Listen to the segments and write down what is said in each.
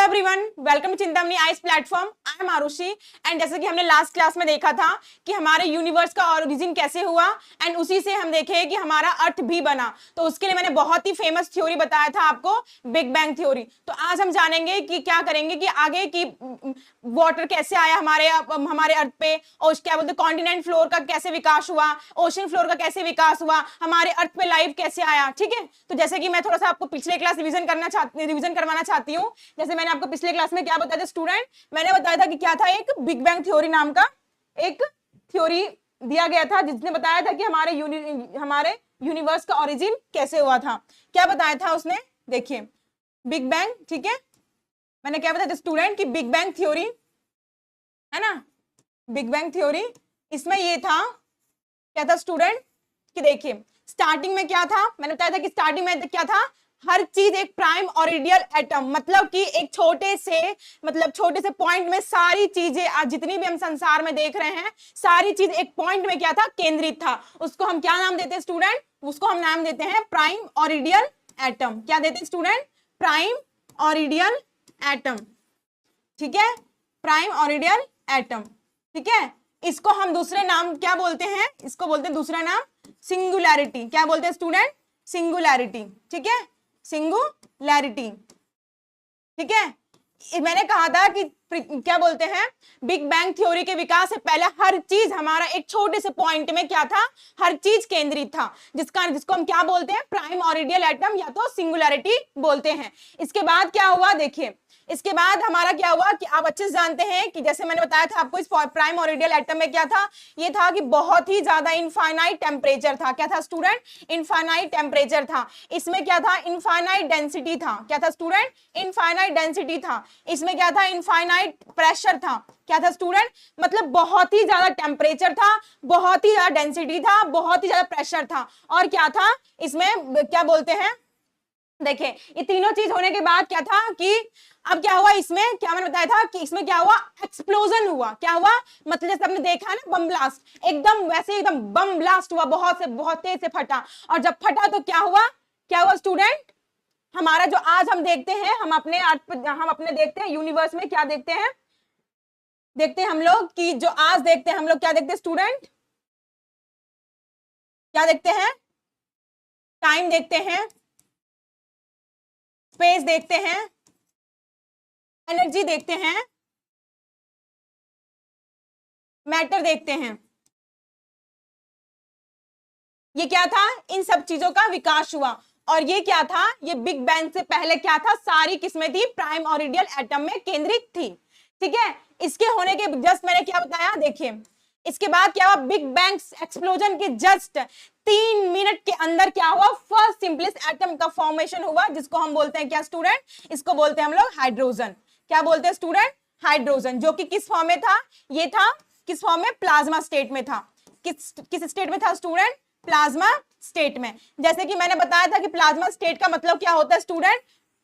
Hello everyone, welcome to Chintamani IAS platform. I am Arushi and जैसे कि हमने लास्ट क्लास में देखा था कि हमारे यूनिवर्स का ओरिजिन कैसे हुआ एंड उसी से हम देखे कि हमारा अर्थ भी बना। तो उसके लिए मैंने बहुत ही फेमस थ्योरी बताया था आपको, बिग बैंग थ्योरी। तो आज हम जानेंगे कि क्या करेंगे कि आगे की वाटर कैसे आया हमारे अर्थ पे, और क्या बोलते कॉन्टिनेंट फ्लोर का कैसे विकास हुआ, ओशन फ्लोर का कैसे विकास हुआ, हमारे अर्थ पे लाइफ कैसे आया। ठीक है, तो जैसे कि मैं थोड़ा सा आपको पिछले क्लास रिवीजन करवाना चाहती हूँ। जैसे मैंने आपको पिछले क्लास में क्या बताया था स्टूडेंट, मैंने बताया था कि क्या था, एक बिग बैंग थ्योरी नाम का एक थ्योरी दिया गया था जिसने बताया था कि हमारे यूनिवर्स का ओरिजिन कैसे हुआ था। क्या बताया था उसने, देखिए बिग बैंग। ठीक है, मैंने क्या बताया था स्टूडेंट कि बिग बैंग थ्योरी है ना, बिग बैंग थ्योरी, इसमें ये था, क्या था स्टूडेंट कि देखिए स्टार्टिंग में क्या था, मैंने बताया था कि स्टार्टिंग में क्या था, हर चीज एक प्राइम ऑरिडियल एटम, मतलब कि एक छोटे से पॉइंट में सारी चीजें आज जितनी भी हम संसार में देख रहे हैं, सारी चीज एक पॉइंट में क्या था, केंद्रित था। उसको हम क्या नाम देते हैं स्टूडेंट, उसको हम नाम देते हैं प्राइम ऑरिडियल एटम। क्या देते हैं स्टूडेंट, प्राइम ऑरिडियल एटम। ठीक है, प्राइम ऑरिडियल एटम। ठीक है, इसको हम दूसरे नाम क्या बोलते हैं, इसको बोलते हैं दूसरा नाम सिंगुलैरिटी। क्या बोलते हैं स्टूडेंट, सिंगुलैरिटी। ठीक है, सिंगुलैरिटी। ठीक है, मैंने कहा था कि क्या बोलते हैं, बिग बैंग थ्योरी के विकास से पहले हर चीज हमारा एक छोटे से पॉइंट में क्या था, हर चीज केंद्रित था, जिसको हम क्या बोलते हैं, प्राइम ऑरिडियल एटम या तो सिंगुलैरिटी बोलते हैं। इसके बाद क्या हुआ, देखिए इसके बाद हमारा क्या हुआ कि आप अच्छे से जानते हैं कि जैसे मैंने बताया था आपको, इस प्राइम ऑरिडियल एटम में क्या था, ये था कि बहुत ही ज्यादा इनफाइनाइट टेम्परेचर था। क्या था स्टूडेंट, इनफाइनाइट टेम्परेचर था। इसमें क्या था, इनफाइनाइट डेंसिटी था। क्या था स्टूडेंट, इनफाइनाइट डेंसिटी था। इसमें क्या था, इनफाइनाइट प्रेशर था। क्या था स्टूडेंट, मतलब बहुत ही ज्यादा टेम्परेचर था, बहुत ही ज्यादा डेंसिटी था, बहुत ही ज्यादा प्रेशर था। और क्या था इसमें, क्या बोलते हैं, देखिए ये तीनों चीज होने के बाद क्या था कि अब क्या हुआ, इसमें क्या मैंने बताया था कि इसमें क्या हुआ, एक्सप्लोजन हुआ। क्या हुआ, मतलब जैसे आपने देखा है ना बम ब्लास्ट, एकदम वैसे एकदम बम ब्लास्ट हुआ, बहुत तेज से फटा। और जब फटा तो क्या हुआ स्टूडेंट, हमारा जो आज हम देखते हैं, हम अपने देखते हैं यूनिवर्स में, क्या देखते हैं हम लोग कि जो आज देखते हैं हम लोग, क्या देखते हैं स्टूडेंट, क्या देखते हैं, टाइम देखते हैं, स्पेस देखते हैं, एनर्जी देखते हैं, मैटर देखते हैं। ये क्या था, इन सब चीजों का विकास हुआ। और ये क्या था, ये बिग बैंग से पहले क्या था, सारी किस्में थी प्राइम ऑरिडियल एटम में केंद्रित थी। ठीक है, इसके होने के जस्ट मैंने क्या बताया, देखिए इसके बाद क्या हुआ, बिग बैंग एक्सप्लोजन के जस्ट 3 मिनट के अंदर क्या हुआ, फर्स्ट सिंपलेस्ट एटम का फॉर्मेशन हुआ, जिसको हम बोलते हैं क्या स्टूडेंट, इसको बोलते हैं हम लोग हाइड्रोजन। क्या बोलते हैं स्टूडेंट, हाइड्रोजन, जो कि किस फॉर्म में था, ये था किस फॉर्म में, प्लाज्मा स्टेट में था। किस स्टेट में था स्टूडेंट, प्लाज्मा स्टेट में। जैसे कि मैंने बताया था कि प्लाज्मा स्टेट का मतलब क्या होता है student,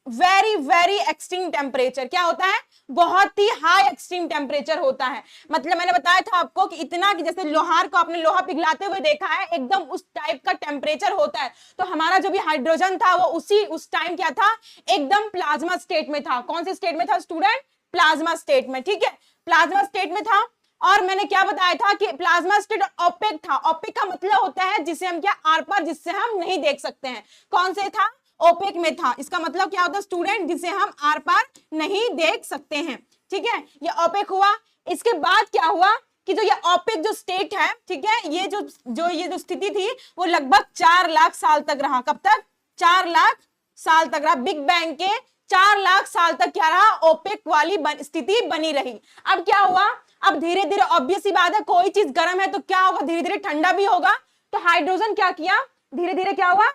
very very extreme temperature. क्या होता है, बहुत ही हाई एक्सट्रीम टेम्परेचर होता है। मतलब मैंने बताया था आपको कि इतना कि जैसे लोहार को आपने लोहा पिघलाते हुए देखा है, एकदम उस टाइप का टेम्परेचर होता है। तो हमारा जो भी हाइड्रोजन था वो उस टाइम क्या था, एकदम प्लाज्मा स्टेट में था। कौन से स्टेट में था स्टूडेंट, प्लाज्मा स्टेट में। ठीक है, प्लाज्मा स्टेट में था। और मैंने क्या बताया था कि प्लाज्मा स्टेट ओपेक था। ओपेक का मतलब होता है जिसे हम क्या, आर पार, जिससे हम नहीं देख सकते हैं। कौन से था, ओपेक में था। इसका मतलब क्या होता है स्टूडेंट, जिसे हम आर पार नहीं देख सकते हैं। ठीक है, ये ओपेक हुआ। इसके बाद क्या हुआ कि जो ये ओपेक जो स्टेट है, ठीक है, ये जो स्थिति थी वो लगभग 4 लाख साल तक रहा। कब तक, 4 लाख साल तक रहा। बिग बैंग के 4 लाख साल तक क्या रहा, ओपेक वाली स्थिति बनी रही। अब क्या हुआ, अब धीरे धीरे ऑब्वियस सी बात है, कोई चीज गर्म है तो क्या होगा, धीरे धीरे ठंडा भी होगा। तो हाइड्रोजन क्या किया, धीरे धीरे क्या हुआ,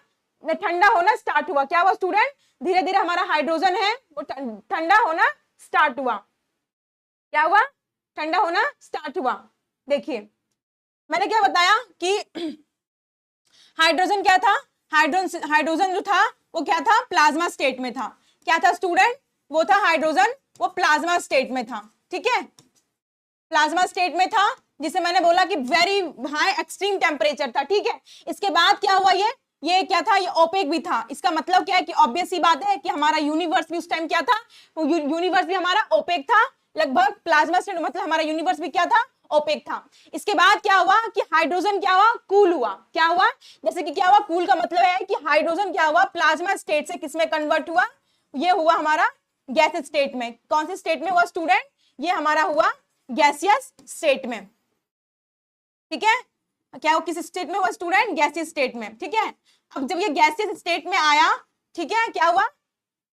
ठंडा होना स्टार्ट हुआ। क्या हुआ स्टूडेंट, धीरे धीरे हमारा हाइड्रोजन है वो ठंडा होना स्टार्ट हुआ। क्या हुआ, ठंडा होना स्टार्ट हुआ। देखिए मैंने क्या बताया कि हाइड्रोजन क्या था, हाइड्रोजन जो था वो क्या था, प्लाज्मा स्टेट में था। क्या था स्टूडेंट, वो था हाइड्रोजन, वो प्लाज्मा स्टेट में था। ठीक है, प्लाज्मा स्टेट में था, जिसे मैंने बोला कि वेरी हाई एक्सट्रीम टेम्परेचर था। ठीक है, इसके बाद क्या हुआ, ये ये क्या था, ये ओपेक भी था। इसका मतलब क्या है कि ऑब्वियस सी बात है कि हमारा यूनिवर्स भी उस टाइम क्या था, यूनिवर्स भी हमारा ओपेक था लगभग। प्लाज्मा स्टेट मतलब हमारा यूनिवर्स भी क्या था, ओपेक था। इसके बाद क्या हुआ कि हाइड्रोजन क्या हुआ, कूल हुआ। क्या हुआ, जैसे कि क्या हुआ, कूल का मतलब है कि हाइड्रोजन क्या हुआ, प्लाज्मा स्टेट से किसमें कन्वर्ट हुआ, ये हुआ हमारा गैस स्टेट में। कौन से स्टेट में हुआ स्टूडेंट, ये हमारा हुआ गैसियस स्टेट में। ठीक है, क्या वो किस स्टेट में हुआ स्टूडेंट, गैसियस स्टेट में। ठीक है, अब जब ये गैसियस स्टेट में आया, ठीक है, क्या हुआ,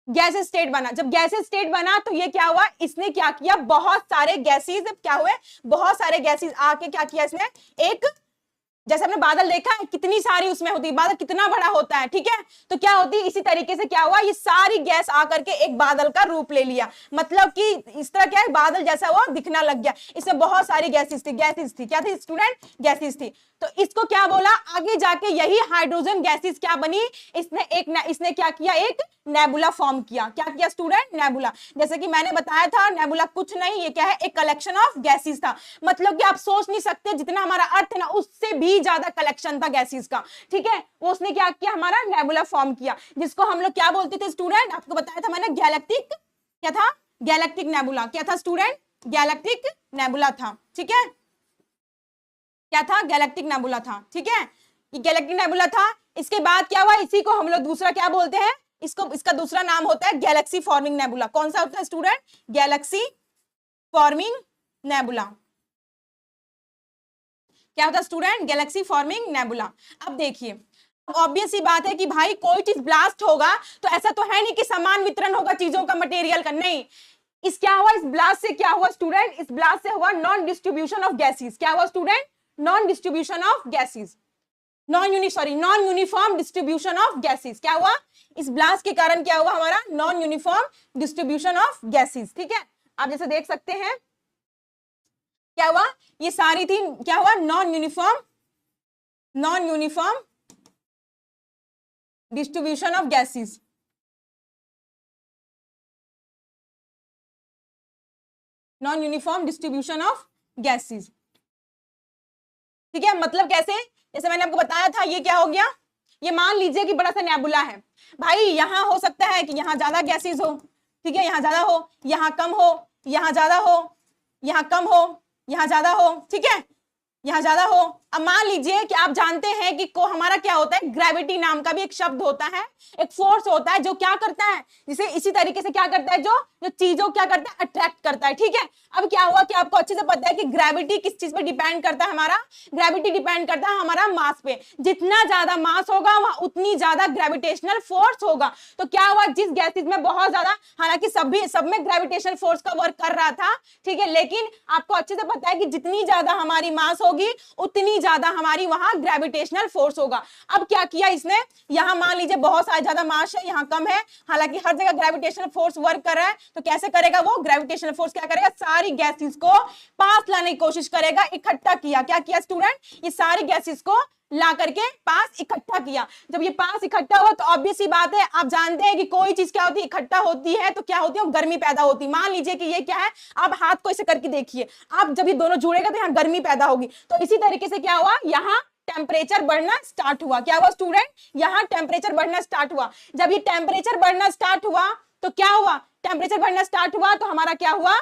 गैसेस स्टेट बना। जब गैसेस स्टेट बना तो ये क्या हुआ, इसने क्या किया, बहुत सारे गैसेस क्या हुए, बहुत सारे गैसेस आके क्या किया इसने, एक जैसे हमने बादल देखा है कितनी सारी उसमें होती है, बादल कितना बड़ा होता है, ठीक है, तो क्या होती है, इसी तरीके से क्या हुआ, ये सारी गैस आकर के एक बादल का रूप ले लिया। मतलब कि इस तरह क्या है, बादल जैसा वो दिखना लग गया। इसमें बहुत सारी गैसेस थी, क्या थी स्टूडेंट, गैसेस थी। तो इसको क्या बोला, आगे जाके यही हाइड्रोजन गैसेस क्या बनी, इसने क्या किया, एक नेबुला फॉर्म किया। क्या किया स्टूडेंट, नेबुला। जैसे कि मैंने बताया था, नेबुला कुछ नहीं, ये क्या है, एक कलेक्शन ऑफ गैसेस था। मतलब कि आप सोच नहीं सकते, जितना हमारा अर्थ है ना, उससे भी ज्यादा कलेक्शन था गैसेस का। ठीक है, वो उसने क्या किया, हमारा नेबुला फॉर्म किया, जिसको हम लोग क्या बोलते थे स्टूडेंट, आपको बताया था मैंने, गैलेक्टिक, क्या था, गैलेक्टिक नेबुला। क्या था स्टूडेंट, गैलेक्टिक नेबुला था। ठीक है, क्या था, गैलेक्टिक नेबुला था। ठीक है, ये गैलेक्टिक नेबुला था। इसके बाद क्या हुआ, इसी को हम लोग दूसरा क्या बोलते हैं, इसका दूसरा नाम होता है गैलेक्सी फॉर्मिंग नेबुला। कौन सा होता है स्टूडेंट, गैलेक्सी फॉर्मिंग नेबुला। क्या होता है स्टूडेंट, गैलेक्सी फॉर्मिंग नेबुला। अब देखिए, ऑब्वियस सी बात है कि भाई कोई चीज ब्लास्ट होगा तो ऐसा तो है नहीं कि समान वितरण होगा चीजों का, मटेरियल का, नहीं। इस क्या हुआ, इस ब्लास्ट से क्या हुआ स्टूडेंट, इस ब्लास्ट से हुआ नॉन डिस्ट्रीब्यूशन ऑफ गैसेस। क्या हुआ student, non distribution of gases, non uniform distribution of gases. क्या हुआ, इस ब्लास्ट के कारण क्या हुआ, हमारा non uniform distribution of gases. ठीक है, आप जैसे देख सकते हैं क्या हुआ, ये सारी थी, क्या हुआ, non uniform distribution of gases. Non uniform distribution of gases. ठीक है, मतलब कैसे, जैसे मैंने आपको बताया था, ये क्या हो गया, ये मान लीजिए कि बड़ा सा नेबुला है भाई, यहां हो सकता है कि यहां ज्यादा गैसेस हो, ठीक है, यहां ज्यादा हो, यहां कम हो, यहां ज्यादा हो, यहां कम हो, यहां ज्यादा हो, ठीक है, यहां ज्यादा हो। अब मान लीजिए कि आप जानते हैं कि को हमारा क्या होता है, ग्रेविटी नाम का भी एक शब्द होता है, एक फोर्स होता है जो क्या करता है, जिसे इसी तरीके से क्या करता है, जो जो चीजों क्या करता है, अट्रैक्ट करता है। ठीक है, अब क्या हुआ कि आपको अच्छे से पता है कि ग्रेविटी किस चीज पे डिपेंड करता है, हमारा ग्रेविटी डिपेंड करता है हमारा मास पे। जितना ज्यादा मास होगा वहां उतनी ज्यादा ग्रेविटेशनल फोर्स होगा। तो क्या हुआ, जिस गैसेस में बहुत ज्यादा, हालांकि सब में ग्रेविटेशनल फोर्स का वर्क कर रहा था, ठीक है, लेकिन आपको अच्छे से पता है कि जितनी ज्यादा हमारी मास होगी उतनी ज्यादा हमारी वहां ग्रेविटेशनल फोर्स होगा। अब क्या किया इसने, यहां मान लीजिए बहुत सारा ज्यादा मास है, यहां कम है, हालांकि हर जगह ग्रेविटेशनल फोर्स वर्क कर रहा है, तो कैसे करेगा वो, ग्रेविटेशनल फोर्स क्या करेगा, सारी गैसेस को पास लाने की कोशिश करेगा। इकट्ठा किया, क्या किया स्टूडेंट, ये सारी गैसेस को ला करके पास इकट्ठा किया। जब ये पास इकट्ठा हुआ तो ऑब्वियस सी बात है, आप जानते हैं कि कोई चीज क्या होती है, इकट्ठा होती है तो क्या होती है, गर्मी पैदा होती है। मान लीजिए कि ये क्या है, आप हाथ को ऐसे करके देखिए, आप जब ये दोनों जुड़ेगा तो यहाँ गर्मी पैदा होगी। तो इसी तरीके से क्या हुआ, यहाँ टेम्परेचर बढ़ना स्टार्ट हुआ। क्या हुआ स्टूडेंट, यहाँ टेम्परेचर बढ़ना स्टार्ट हुआ। जब ये टेम्परेचर बढ़ना स्टार्ट हुआ तो क्या हुआ, टेम्परेचर बढ़ना स्टार्ट हुआ तो हमारा क्या हुआ,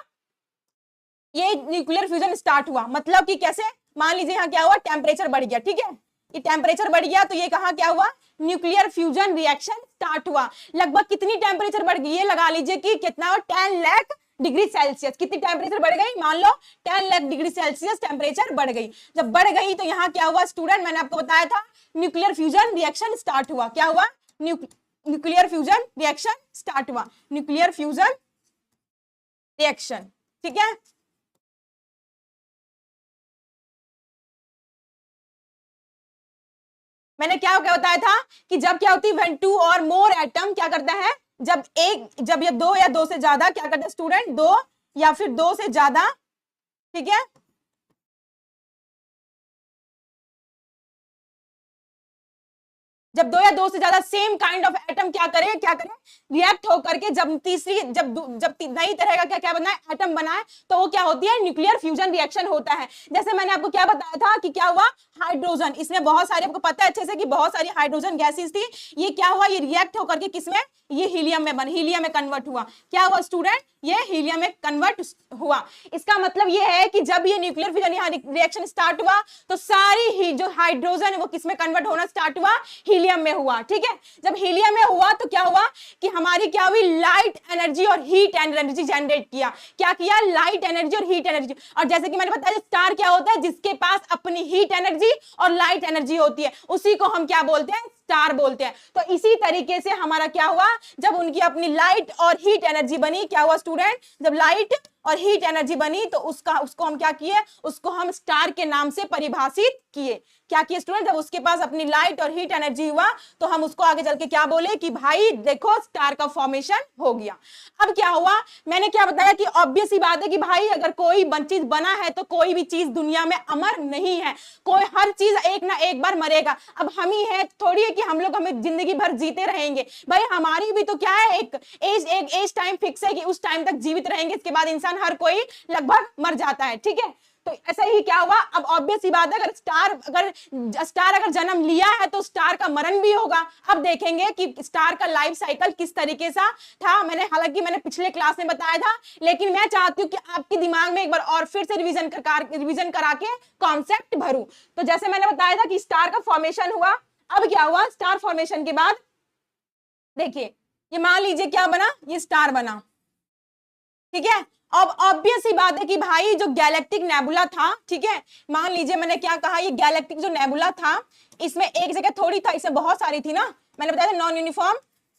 ये न्यूक्लियर फ्यूजन स्टार्ट हुआ। मतलब कि कैसे, मान लीजिए यहाँ क्या हुआ, टेम्परेचर बढ़ गया, ठीक है, ये टेम्परेचर बढ़ गया तो ये कहाँ क्या हुआ, न्यूक्लियर फ्यूजन रिएक्शन स्टार्ट हुआ। लगभग कितनी टेम्परेचर बढ़ गई, ये लगा लीजिए कि कितना, 10 लाख डिग्री सेल्सियस। कितनी टेम्परेचर बढ़ गई, मान लो 10 लाख डिग्री सेल्सियस टेम्परेचर बढ़ गई। जब बढ़ गई तो यहाँ क्या हुआ स्टूडेंट, मैंने आपको बताया था, न्यूक्लियर फ्यूजन रिएक्शन स्टार्ट हुआ। क्या हुआ, न्यूक्लियर फ्यूजन रिएक्शन स्टार्ट हुआ, न्यूक्लियर फ्यूजन रिएक्शन। ठीक है, मैंने क्या क्या बताया था कि जब क्या होती है, व्हेन टू और मोर एटम क्या करता है, जब ये दो या दो से ज्यादा क्या करता है स्टूडेंट, दो या फिर दो से ज्यादा, ठीक है, जब दो या दो से ज्यादा सेम काइंड ऑफ एटम क्या करे रिएक्ट होकर के जब नई तरह का क्या बनाए एटम बनाए, तो वो क्या होती है, न्यूक्लियर फ्यूजन रिएक्शन होता है। जैसे मैंने आपको क्या बताया था कि क्या हुआ, हाइड्रोजन, इसमें बहुत सारे, आपको पता है अच्छे से कि बहुत सारी हाइड्रोजन गैसेस थी, ये क्या हुआ, ये रिएक्ट होकर के किसमें, ये हीलियम में कन्वर्ट हुआ। क्या हुआ स्टूडेंट, ये हीलियम में कन्वर्ट हुआ। इसका मतलब ये है कि जब ये न्यूक्लियर फ्यूजन यहाँ रिएक्शन स्टार्ट हुआ तो सारी जो हाइड्रोजन है वो किसमें कन्वर्ट होना स्टार्ट हुआ, हीलियम में हुआ। ठीक है, जब हीलियम में हुआ तो क्या हुआ कि हमारी क्या हुई, लाइट एनर्जी और हीट एनर्जी जनरेट किया। क्या किया, लाइट एनर्जी और हीट एनर्जी। और जैसे कि मैंने बताया स्टार क्या होता है, जिसके पास अपनी हीट एनर्जी और लाइट एनर्जी होती है, उसी को हम क्या बोलते हैं, स्टार बोलते हैं। तो इसी तरीके से हमारा क्या हुआ, जब उनकी अपनी लाइट और हीट एनर्जी बनी, क्या हुआ स्टूडेंट, जब लाइट और हीट एनर्जी बनी तो उसको हम क्या किए, उसको हम स्टार के नाम से परिभाषित किए। क्या किए स्टूडेंट, जब उसके पास अपनी लाइट और हीट एनर्जी हुआ तो हम उसको आगे चल के क्या बोले कि भाई देखो स्टार का फॉर्मेशन हो गया। अब क्या हुआ, मैंने क्या बताया कि ऑब्वियस ही बात है कि भाई अगर कोई चीज बना है तो कोई भी चीज दुनिया में अमर नहीं है, कोई हर चीज एक ना एक बार मरेगा। अब हम ही है, थोड़ी है कि हम लोग हमें जिंदगी भर जीते रहेंगे, भाई हमारी भी तो क्या है, एक एज टाइम फिक्स है कि उस टाइम तक जीवित रहेंगे, इसके बाद इंसान हर कोई लगभग मर जाता है। ठीक है, तो ऐसा ही क्या हुआ, अब ऑब्वियस ही बात है अगर स्टार अगर जन्म लिया है तो स्टार का मरण भी होगा। अब देखेंगे कि स्टार का लाइफ साइकिल किस तरीके से था। हालांकि मैंने पिछले क्लास में बताया था, लेकिन मैं चाहती हूँ कि आपके दिमाग में एक बार और फिर से रिवीजन करा के कॉन्सेप्ट भरूं। तो जैसे मैंने बताया था कि स्टार का फॉर्मेशन हुआ, अब क्या हुआ, स्टार फॉर्मेशन के बाद देखिए ये मान लीजिए क्या बना, ये स्टार बना। ठीक है, अब ऑब्वियस ही बात है कि भाई जो गैलेक्टिक नेबुला था, ठीक है, मान लीजिए मैंने क्या कहा, ये गैलेक्टिक जो नेबुला था इसमें एक जगह थोड़ी था, इसमें बहुत सारी थी ना, मैंने बताया था non uniform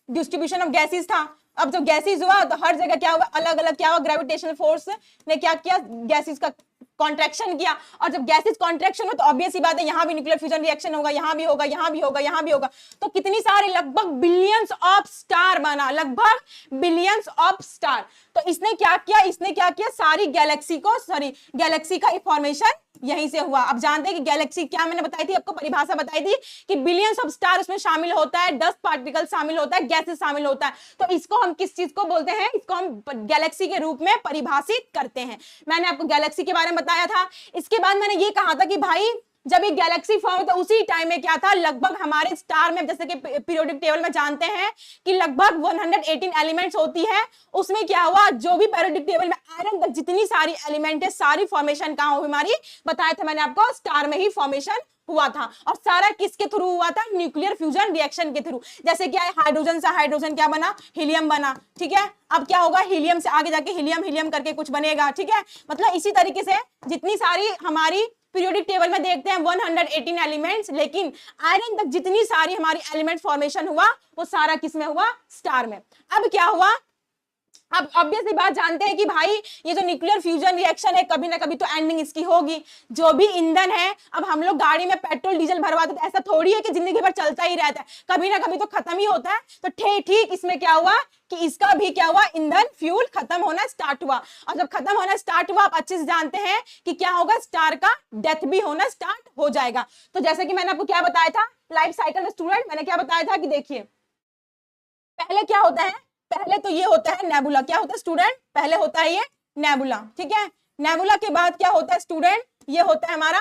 distribution of gases था। अब जब गैसेस हुआ तो हर जगह क्या हुआ, अलग अलग क्या हुआ, ग्रेविटेशनल फोर्स ने क्या किया, गैसेस का कॉन्ट्रैक्शन किया। और जब गैसेस कॉन्ट्रैक्शन हो तो ऑब्वियस ही बात है यहाँ भी न्यूक्लियर फ्यूजन रिएक्शन होगा, यहाँ भी होगा, यहाँ भी होगा, यहाँ भी होगा। तो कितनी सारी, लगभग बिलियंस ऑफ स्टार बना, लगभग बिलियंस ऑफ स्टार। तो इसने क्या किया, सारी गैलेक्सी का फॉर्मेशन यहीं से हुआ। अब जानते हैं कि गैलेक्सी क्या, मैंने बताई थी आपको, परिभाषा बताई थी कि बिलियंस ऑफ स्टार उसमें शामिल होता है, डस्ट पार्टिकल शामिल होता है, गैसेस शामिल होता है। तो इसको हम किस चीज को बोलते हैं, इसको हम गैलेक्सी के रूप में परिभाषित करते हैं। मैंने आपको गैलेक्सी के बारे में बताया था। इसके बाद मैंने ये कहा था कि भाई जब एक गैलेक्सी फॉर्म हुआ तो उसी टाइम में क्या था, लगभग हमारे स्टार में, जैसे कि पीरियोडिक टेबल में जानते हैं कि लगभग 118 एलिमेंट्स होती है। उसमें क्या हुआ, जो भी पीरियोडिक टेबल में आयरन तक जितनी सारी एलिमेंट है, सारी फॉर्मेशन कहां हुई हमारी, बताया था मैंने आपको, स्टार में ही फॉर्मेशन हुआ था। और सारा किसके थ्रू हुआ था, न्यूक्लियर फ्यूजन रिएक्शन के थ्रू। जैसे क्या है, हाइड्रोजन से हाइड्रोजन क्या बना, हीलियम बना। ठीक है, अब क्या होगा, हीलियम से आगे जाके हीलियम करके कुछ बनेगा। ठीक है, मतलब इसी तरीके से जितनी सारी हमारी पीरियोडिक टेबल में देखते हैं 118 एलिमेंट्स, लेकिन आयरन तक जितनी सारी हमारी एलिमेंट फॉर्मेशन हुआ वो सारा किसमें हुआ, स्टार में। अब क्या हुआ, अब ऑब्वियसली बात जानते हैं कि भाई ये जो न्यूक्लियर फ्यूजन रिएक्शन है कभी ना कभी तो एंडिंग इसकी होगी। जो भी ईंधन है, अब हम लोग गाड़ी में पेट्रोल डीजल भरवाते हैं, ऐसा थोड़ी है कि जिंदगी भर चलता ही रहता है, कभी ना कभी तो खत्म ही होता है। तो ठीक इसमें क्या हुआ कि इसका भी क्या हुआ, ईंधन फ्यूल खत्म होना स्टार्ट हुआ। और जब खत्म होना स्टार्ट हुआ, आप अच्छे से जानते हैं कि क्या होगा, स्टार का डेथ भी होना स्टार्ट हो जाएगा। तो जैसे कि मैंने आपको क्या बताया था लाइफ साइकिल में स्टूडेंट, मैंने क्या बताया था कि देखिए पहले क्या होता है, पहले तो ये होता है नेबुला। क्या होता है स्टूडेंट, पहले होता है ये नेबुला। ठीक है, नेबुला के बाद क्या होता है स्टूडेंट, ये होता है हमारा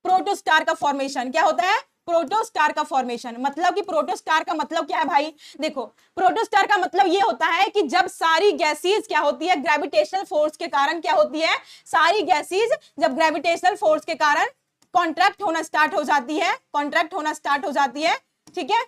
प्रोटोस्टार का फॉर्मेशन। क्या होता है, प्रोटोस्टार का फॉर्मेशन। मतलब कि प्रोटोस्टार का मतलब क्या है भाई, देखो प्रोटोस्टार का मतलब ये होता है कि जब सारी गैसेस क्या होती है, ग्रेविटेशनल फोर्स के कारण क्या होती है, सारी गैसेस जब ग्रेविटेशनल फोर्स के कारण कॉन्ट्रैक्ट होना स्टार्ट हो जाती है, ठीक है,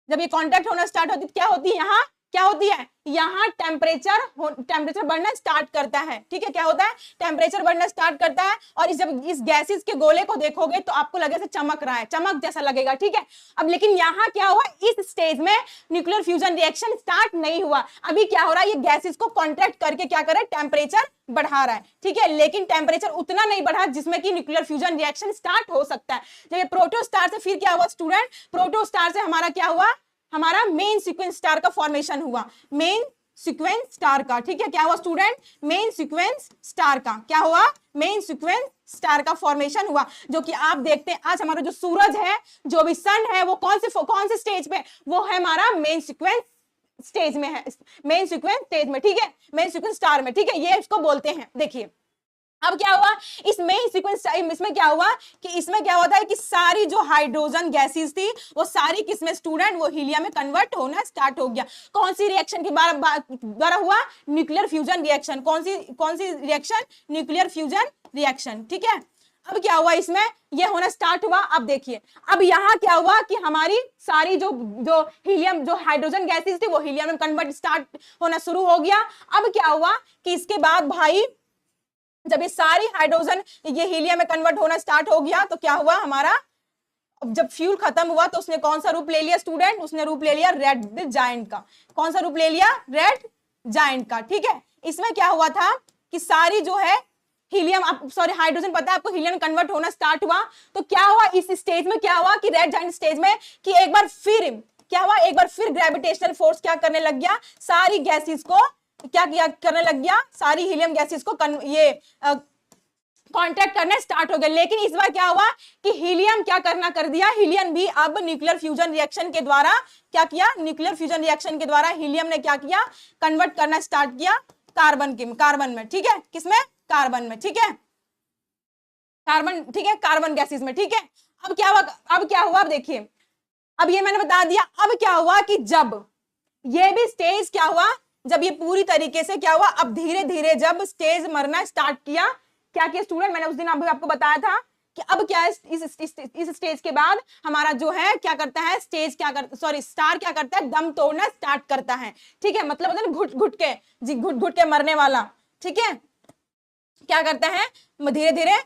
जब ये कॉन्ट्रैक्ट होना स्टार्ट होती है क्या होती है, यहाँ क्या होती है, यहाँ टेम्परेचर बढ़ना स्टार्ट करता है। ठीक है, क्या होता है, टेम्परेचर बढ़ना स्टार्ट करता है। और जब इस गैसेस के गोले को देखोगे तो आपको लगे से चमक रहा है, चमक जैसा लगेगा। ठीक है, अब लेकिन यहाँ क्या हुआ, इस स्टेज में न्यूक्लियर फ्यूजन रिएक्शन स्टार्ट नहीं हुआ। अभी क्या हो रहा है, ये गैसेस को कॉन्ट्रैक्ट करके क्या कर रहा है, टेम्परेचर बढ़ा रहा है। ठीक है, लेकिन टेम्परेचर उतना नहीं बढ़ा जिसमें कि न्यूक्लियर फ्यूजन रिएक्शन स्टार्ट हो सकता है। जब ये प्रोटोस्टार से फिर क्या हुआ स्टूडेंट, प्रोटोस्टार से हमारा क्या हुआ, हमारा मेन सीक्वेंस स्टार का फॉर्मेशन हुआ। मेन सीक्वेंस स्टार का। ठीक है, क्या हुआ स्टूडेंट, मेन सीक्वेंस स्टार का क्या हुआ, मेन सीक्वेंस स्टार का फॉर्मेशन हुआ। जो कि आप देखते हैं आज हमारा जो सूरज है, जो भी सन है, वो कौन से स्टेज पे, वो है हमारा मेन सीक्वेंस स्टेज में है, मेन सीक्वेंस स्टेज में। ठीक है, मेन सीक्वेंस स्टार में। ठीक है, ये इसको बोलते हैं। देखिए अब क्या हुआ इस मेन सीक्वेंस, इसमें क्या हुआ कि इसमें क्या होता है कि सारी जो हाइड्रोजन गैसेस थी वो सारी किसमें स्टूडेंट, वो हीलियम में कन्वर्ट होना स्टार्ट हो गया। कौन सी रिएक्शन के द्वारा हुआ, न्यूक्लियर फ्यूजन रिएक्शन। कौन सी रिएक्शन, न्यूक्लियर फ्यूजन रिएक्शन। ठीक है, अब क्या हुआ इसमें, ये होना स्टार्ट हुआ। अब देखिए अब यहाँ क्या हुआ कि हमारी सारी जो हीलियम, जो हाइड्रोजन गैसेस थी वो हीलियम में कन्वर्ट स्टार्ट होना शुरू हो गया। अब क्या हुआ कि इसके बाद भाई जब ये सारी हाइड्रोजन ये हीलियम में कन्वर्ट होना स्टार्ट हो गया तो क्या हुआ हमारा, जब फ्यूल खत्म हुआ तो उसने कौन सा रूप ले लिया स्टूडेंट, उसने रूप ले लिया रेड जायंट का। कौन सा रूप ले लिया, रेड जायंट का। ठीक है, इसमें क्या हुआ था कि सारी जो है हीलियम, हाइड्रोजन पता है आपको, हीलियम में कन्वर्ट होना स्टार्ट हुआ। तो क्या हुआ इस स्टेज में, क्या हुआ कि रेड जायंट स्टेज में कि एक बार फिर क्या हुआ, एक बार फिर ग्रेविटेशनल फोर्स क्या करने लग गया, सारी गैसेस को क्या किया करने लग गया, सारी हीलियम गैसेस को ये कांटेक्ट करने स्टार्ट हो गया। लेकिन इस बार क्या हुआ कि हीलियम क्या करना कर दिया, हीलियम भी अब न्यूक्लियर फ्यूजन रिएक्शन के द्वारा क्या किया, न्यूक्लियर फ्यूजन रिएक्शन के द्वारा हीलियम ने क्या किया, कन्वर्ट करना स्टार्ट किया कार्बन में। ठीक है, किसमें, कार्बन में। ठीक है, कार्बन, ठीक है, कार्बन गैसेस में। ठीक है, अब क्या हुआ, अब देखिए अब ये मैंने बता दिया। अब क्या हुआ कि जब ये भी स्टेज क्या हुआ, जब ये पूरी तरीके से क्या हुआ, अब धीरे धीरे जब स्टेज मरना स्टार्ट किया, क्या किया स्टूडेंट, मैंने उस दिन आपको बताया था कि अब क्या है इस स्टेज के बाद हमारा जो है क्या करता है, स्टार क्या करता है, दम तोड़ना स्टार्ट करता है। ठीक है, मतलब घुट घुट के मरने वाला। ठीक है, क्या करता है धीरे धीरे।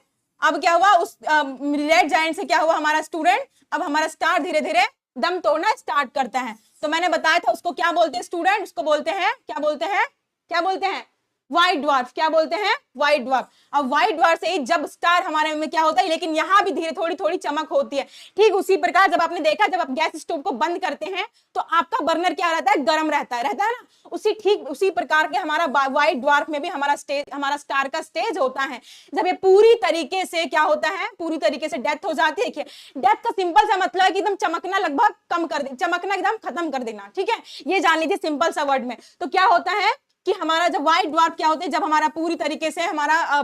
अब क्या हुआ उस रेड जायंट से क्या हुआ हमारा स्टूडेंट, अब हमारा स्टार धीरे धीरे दम तोड़ना स्टार्ट करता है। तो मैंने बताया था उसको क्या बोलते हैं स्टूडेंट, उसको बोलते हैं क्या बोलते हैं व्हाइट ड्वार्फ। क्या बोलते हैं, व्हाइट ड्वार्फ। अब व्हाइट ड्वार्फ से ही जब स्टार हमारे में क्या होता है, लेकिन यहाँ भी धीरे थोड़ी चमक होती है। ठीक उसी प्रकार जब आपने देखा, जब आप गैस स्टोव को बंद करते हैं तो आपका बर्नर क्या रहता है, गर्म रहता है ना। उसी प्रकार के हमारा व्हाइट ड्वार्फ में भी हमारा स्टार का स्टेज होता है। जब ये पूरी तरीके से क्या होता है, पूरी तरीके से डेथ हो जाती है। डेथ का सिंपल सा मतलब है कि एकदम चमकना लगभग कम कर दे, चमकना एकदम खत्म कर देना। ठीक है, ये जान लीजिए सिंपल सा वर्ड में। तो क्या होता है कि हमारा जब व्हाइट ड्वार्फ क्या होते हैं, जब हमारा पूरी तरीके से हमारा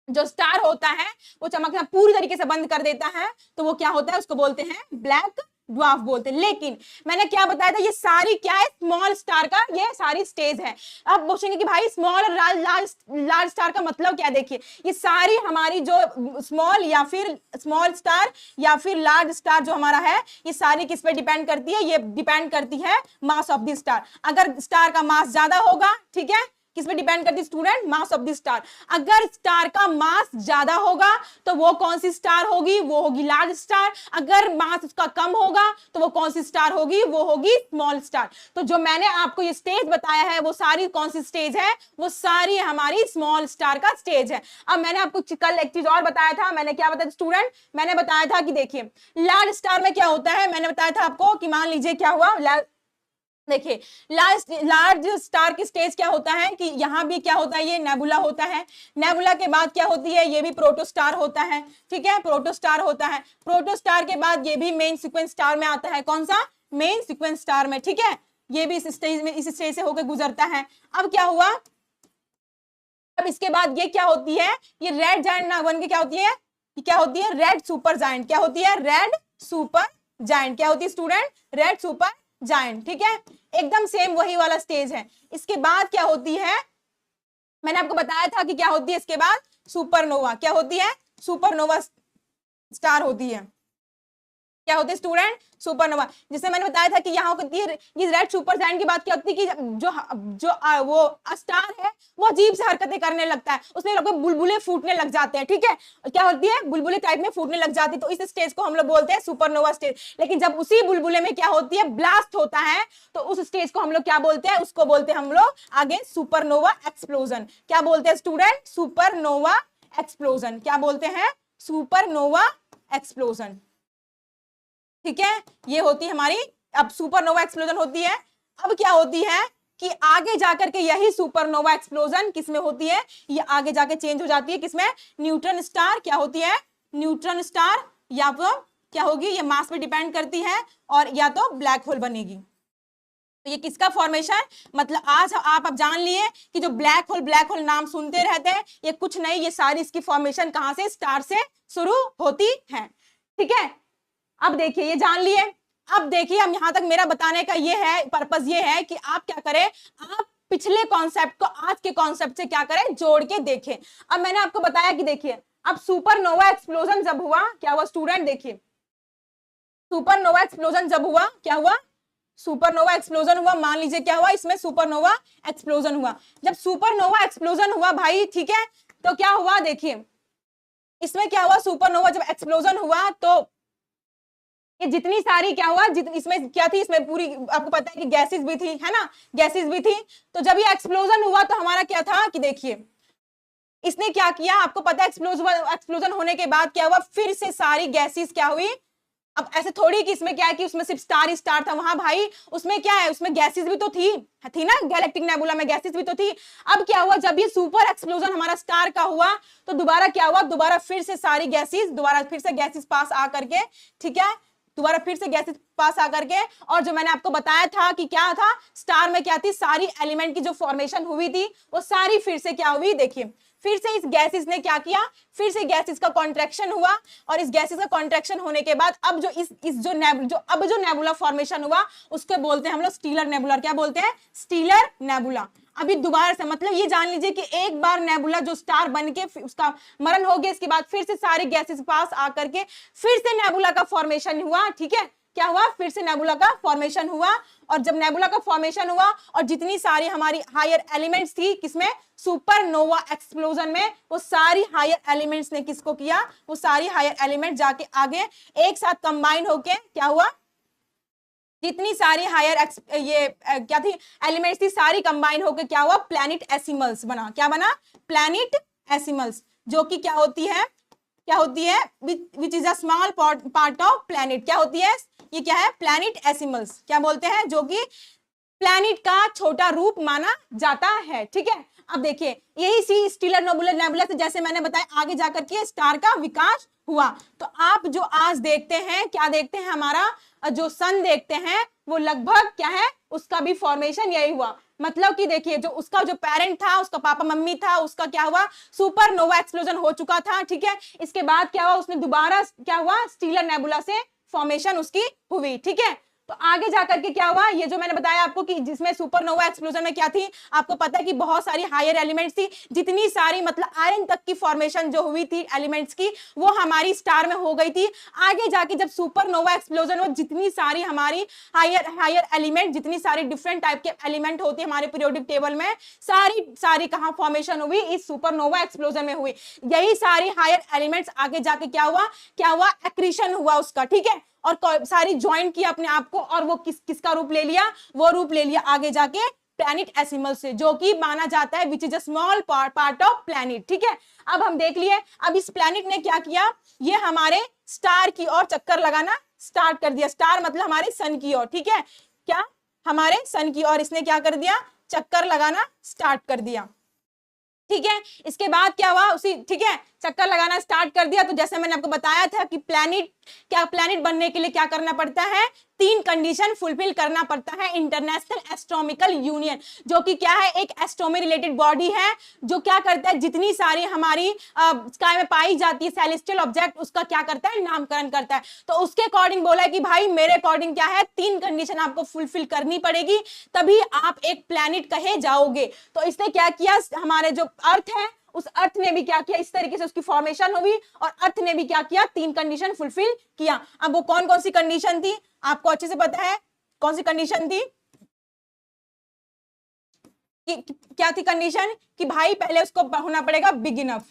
जो स्टार होता है वो चमकना पूरी तरीके से बंद कर देता है, तो वो क्या होता है, उसको बोलते हैं ब्लैक ड्वार्फ बोलते हैं। लेकिन मैंने क्या बताया था, ये सारी क्या है, स्मॉल स्टार का ये सारी स्टेज है। अब पूछेंगे कि भाई स्मॉल और लार्ज स्टार का मतलब क्या, देखिए ये सारी हमारी जो स्मॉल स्टार या फिर लार्ज स्टार जो हमारा है, ये सारी किस पे डिपेंड करती है, ये डिपेंड करती है मास ऑफ द स्टार। अगर स्टार का मास ज्यादा होगा, ठीक है, किस पे डिपेंड करती है student, mass of the star. अगर स्टार का मास ज्यादा होगा तो वो कौन सी स्टार होगी, वो होगी लार्ज स्टार। अगर मास उसका कम होगा तो वो कौन सी स्टार होगी, वो होगी स्मॉल स्टार। तो जो मैंने आपको ये स्टेज बताया है वो सारी कौन सी स्टेज है, वो सारी हमारी स्मॉल स्टार का स्टेज है। अब मैंने आपको कल एक चीज और बताया था, मैंने क्या बताया स्टूडेंट, मैंने बताया था कि देखिए लार्ज स्टार में क्या होता है, मैंने बताया था आपको कि मान लीजिए क्या हुआ, देखिए लार्ज स्टार की स्टेज क्या होता है कि यहां भी क्या होता है, ये नेबुला होता है। नेबुला के बाद क्या होती है, ये भी प्रोटोस्टार होता है। ठीक है, प्रोटोस्टार होता है। प्रोटोस्टार के बाद ये भी मेन सीक्वेंस स्टार में आता है। कौन सा, मेन सीक्वेंस स्टार में। ठीक है, ये भी इस स्टेज से होकर गुजरता है। अब क्या हुआ, अब इसके बाद ये क्या होती है, ये रेड जायंट ना बन के क्या होती है, ये क्या होती है, रेड सुपर जायंट। क्या होती है, रेड सुपर जायंट। क्या होती है स्टूडेंट, रेड सुपर जायंट। ठीक है, एकदम सेम वही वाला स्टेज है। इसके बाद क्या होती है, मैंने आपको बताया था कि क्या होती है इसके बाद, सुपरनोवा। क्या होती है, सुपरनोवा स्टार होती है। क्या होती है स्टूडेंट, सुपरनोवा। जिससे मैंने बताया था कि यहाँ होती है ये रेड सुपर जायंट की बात क्या होती है कि वो स्टार है वो अजीब से हरकतें करने लगता है, उसमें लोग बुलबुले फूटने लग जाते हैं। ठीक है, क्या होती है, बुलबुले टाइप में फूटने लग जाती है। तो इस स्टेज को हम लोग बोलते हैं सुपरनोवा स्टेज। लेकिन जब उसी बुलबुले में क्या होती है, ब्लास्ट होता है, तो उस स्टेज को हम लोग क्या बोलते हैं, उसको बोलते हैं हम लोग आगे सुपरनोवा एक्सप्लोजन। क्या बोलते हैं स्टूडेंट, सुपरनोवा एक्सप्लोजन। क्या बोलते हैं, सुपरनोवा एक्सप्लोजन। ठीक है, ये होती है हमारी, अब सुपरनोवा एक्सप्लोजन होती है। अब क्या होती है कि आगे जाकर के यही सुपरनोवा एक्सप्लोजन किसमें होती है, ये आगे जाके चेंज हो जाती है किसमें, न्यूट्रॉन स्टार क्या होती है, न्यूट्रॉन स्टार, या तो क्या होगी, ये मास पे डिपेंड करती है, और या तो ब्लैक होल बनेगी। तो ये किसका फॉर्मेशन, मतलब आज आप अब जान लिए कि जो ब्लैक होल नाम सुनते रहते हैं, ये कुछ नहीं, ये सारी इसकी फॉर्मेशन कहां से, स्टार से शुरू होती है। ठीक है, अब देखिए ये जान लिए। अब देखिए हम यहां तक मेरा बताने का ये है, पर्पस ये है कि आप क्या करें, आप पिछले कॉन्सेप्ट को आज के कॉन्सेप्ट से क्या करें, जोड़ के देखें। अब मैंने आपको बताया कि देखिए अब सुपरनोवा एक्सप्लोजन जब हुआ, क्या हुआ स्टूडेंट, देखिए सुपरनोवा एक्सप्लोजन जब हुआ, क्या हुआ, सुपरनोवा एक्सप्लोजन हुआ, मान लीजिए क्या हुआ, इसमें सुपरनोवा एक्सप्लोजन हुआ। जब सुपरनोवा एक्सप्लोजन हुआ भाई, ठीक है, तो क्या हुआ, देखिए इसमें क्या हुआ, सुपरनोवा जब एक्सप्लोजन हुआ तो ये जितनी सारी क्या हुआ, इसमें क्या थी, इसमें पूरी आपको पता है कि गैसेस भी थी, है ना, गैसेस भी थी। तो जब ये एक्सप्लोजन हुआ तो हमारा क्या था कि देखिए इसने क्या किया, आपको पता है एक्सप्लोजन होने के बाद क्या हुआ, फिर से सारी गैसेस क्या हुई। अब ऐसे थोड़ी कि इसमें क्या है कि उसमें सिर्फ स्टार ही स्टार था, वहां भाई उसमें क्या है, उसमें गैसेस भी तो थी ना, गैलेक्टिक नेबुला में गैसेस भी तो थी। अब क्या हुआ, जब ये सुपर एक्सप्लोजन हमारा स्टार का हुआ तो दोबारा क्या हुआ, दोबारा फिर से सारी गैसेस, दोबारा फिर से गैसेस पास आ करके, ठीक है, दोबारा फिर से गैसेस पास आकर के, और जो मैंने आपको बताया था कि क्या था, स्टार में क्या थी, सारी एलिमेंट की जो फॉर्मेशन हुई थी वो सारी फिर से क्या हुई, देखिए फिर से इस गैसेस ने क्या किया, फिर से गैसेस का कॉन्ट्रैक्शन हुआ, और इस गैसेस का कॉन्ट्रैक्शन होने के बाद अब जो जो नेबुला फॉर्मेशन हुआ उसके बोलते हैं हम लोग स्टीलर नेबुला। क्या बोलते हैं, स्टीलर नेबुला। अभी दोबारा से मतलब ये जान लीजिए कि एक बार नेबुला जो स्टार बन के उसका मरण हो गया, इसके बाद फिर से सारे गैसेस पास आकर के फिर से नेबुला का फॉर्मेशन हुआ। ठीक है, क्या हुआ, फिर से नेबुला का फॉर्मेशन हुआ, और जब नेबुला का फॉर्मेशन हुआ और जितनी सारी हमारी हायर एलिमेंट्स थी किसमें, सुपरनोवा एक्सप्लोजन में, वो सारी हायर एलिमेंट्स ने किसको किया, वो सारी हायर एलिमेंट जाके आगे एक साथ कंबाइन होके क्या हुआ, जितनी सारी हायर क्या थी एलिमेंट्स थी सारी कंबाइन होके क्या हुआ, प्लैनेट एसिमल्स बना। क्या बना, प्लैनेट एसिमल्स, जो कि क्या होती है which is a small part of planet. क्या होती है ये, क्या है, प्लैनेट एसिमल्स। क्या बोलते हैं, जो कि प्लैनेट का छोटा रूप माना जाता है। ठीक है, अब देखिए यही सी स्टीलर नेबुला से जैसे मैंने बताया आगे जाकर के स्टार का विकास हुआ। तो आप जो आज देखते हैं, क्या देखते हैं, हमारा जो सन देखते हैं वो लगभग क्या है, उसका भी फॉर्मेशन यही हुआ। मतलब कि देखिए जो उसका जो पेरेंट था, उसका पापा मम्मी था, उसका क्या हुआ, सुपरनोवा एक्सप्लोजन हो चुका था। ठीक है, इसके बाद क्या हुआ, उसने दोबारा क्या हुआ, स्टीलर नेबुला से फॉर्मेशन उसकी हुई। ठीक है, तो आगे जाकर के क्या हुआ, ये जो मैंने बताया आपको कि जिसमें सुपरनोवा एक्सप्लोजन में क्या थी, आपको पता है कि बहुत सारी हायर एलिमेंट्स थी, जितनी सारी मतलब आयरन तक की फॉर्मेशन जो हुई थी एलिमेंट्स की, वो हमारी स्टार में हो गई थी। आगे जाके जब सुपरनोवा एक्सप्लोजन हुआ, जितनी सारी हमारी हायर एलिमेंट, जितनी सारी डिफरेंट टाइप के एलिमेंट होती है हमारे पीरियोडिक टेबल में, सारी कहां फॉर्मेशन हुई, इस सुपरनोवा एक्सप्लोजन में हुई। यही सारी हायर एलिमेंट्स आगे जाके क्या हुआ, एक्रीशन हुआ उसका। ठीक है, और सारी ज्वाइन किया अपने आप को, और वो किसका रूप ले लिया, वो रूप ले लिया आगे जाके प्लैनेट एसिमल से, जो कि माना जाता है which is a small part of planet. ठीक है, अब हम देख लिए, अब इस प्लैनेट ने क्या किया, ये हमारे स्टार की ओर चक्कर लगाना स्टार्ट कर दिया। स्टार मतलब हमारे सन की ओर। ठीक है, क्या, हमारे सन की ओर इसने क्या कर दिया, चक्कर लगाना स्टार्ट कर दिया। ठीक है, इसके बाद क्या हुआ, उसी ठीक है चक्कर लगाना स्टार्ट कर दिया। तो जैसे मैंने आपको बताया था कि प्लैनेट बनने के लिए क्या करना पड़ता है, 3 कंडीशन फुलफिल करना पड़ता है। इंटरनेशनल एस्ट्रोनॉमिकल यूनियन, जो कि क्या है, एक एस्ट्रोनॉमी रिलेटेड बॉडी है, जो क्या करता है, जितनी सारी हमारी स्काई में पाई जाती है सेलेस्टियल ऑब्जेक्ट, उसका क्या करता है, नामकरण करता है। तो उसके अकॉर्डिंग बोला है कि भाई मेरे अकॉर्डिंग क्या है, 3 कंडीशन आपको फुलफिल करनी पड़ेगी, तभी आप एक प्लैनेट कहे जाओगे। तो इसने क्या किया, हमारे जो अर्थ है उस अर्थ ने भी क्या किया, इस तरीके से उसकी फॉर्मेशन हुई, और अर्थ ने भी क्या किया, 3 कंडीशन फुलफिल किया। अब वो कौन कौन सी कंडीशन थी, आपको अच्छे से पता है कौन सी कंडीशन थी, कि क्या थी कंडीशन, कि भाई पहले उसको होना पड़ेगा बिग इनफ,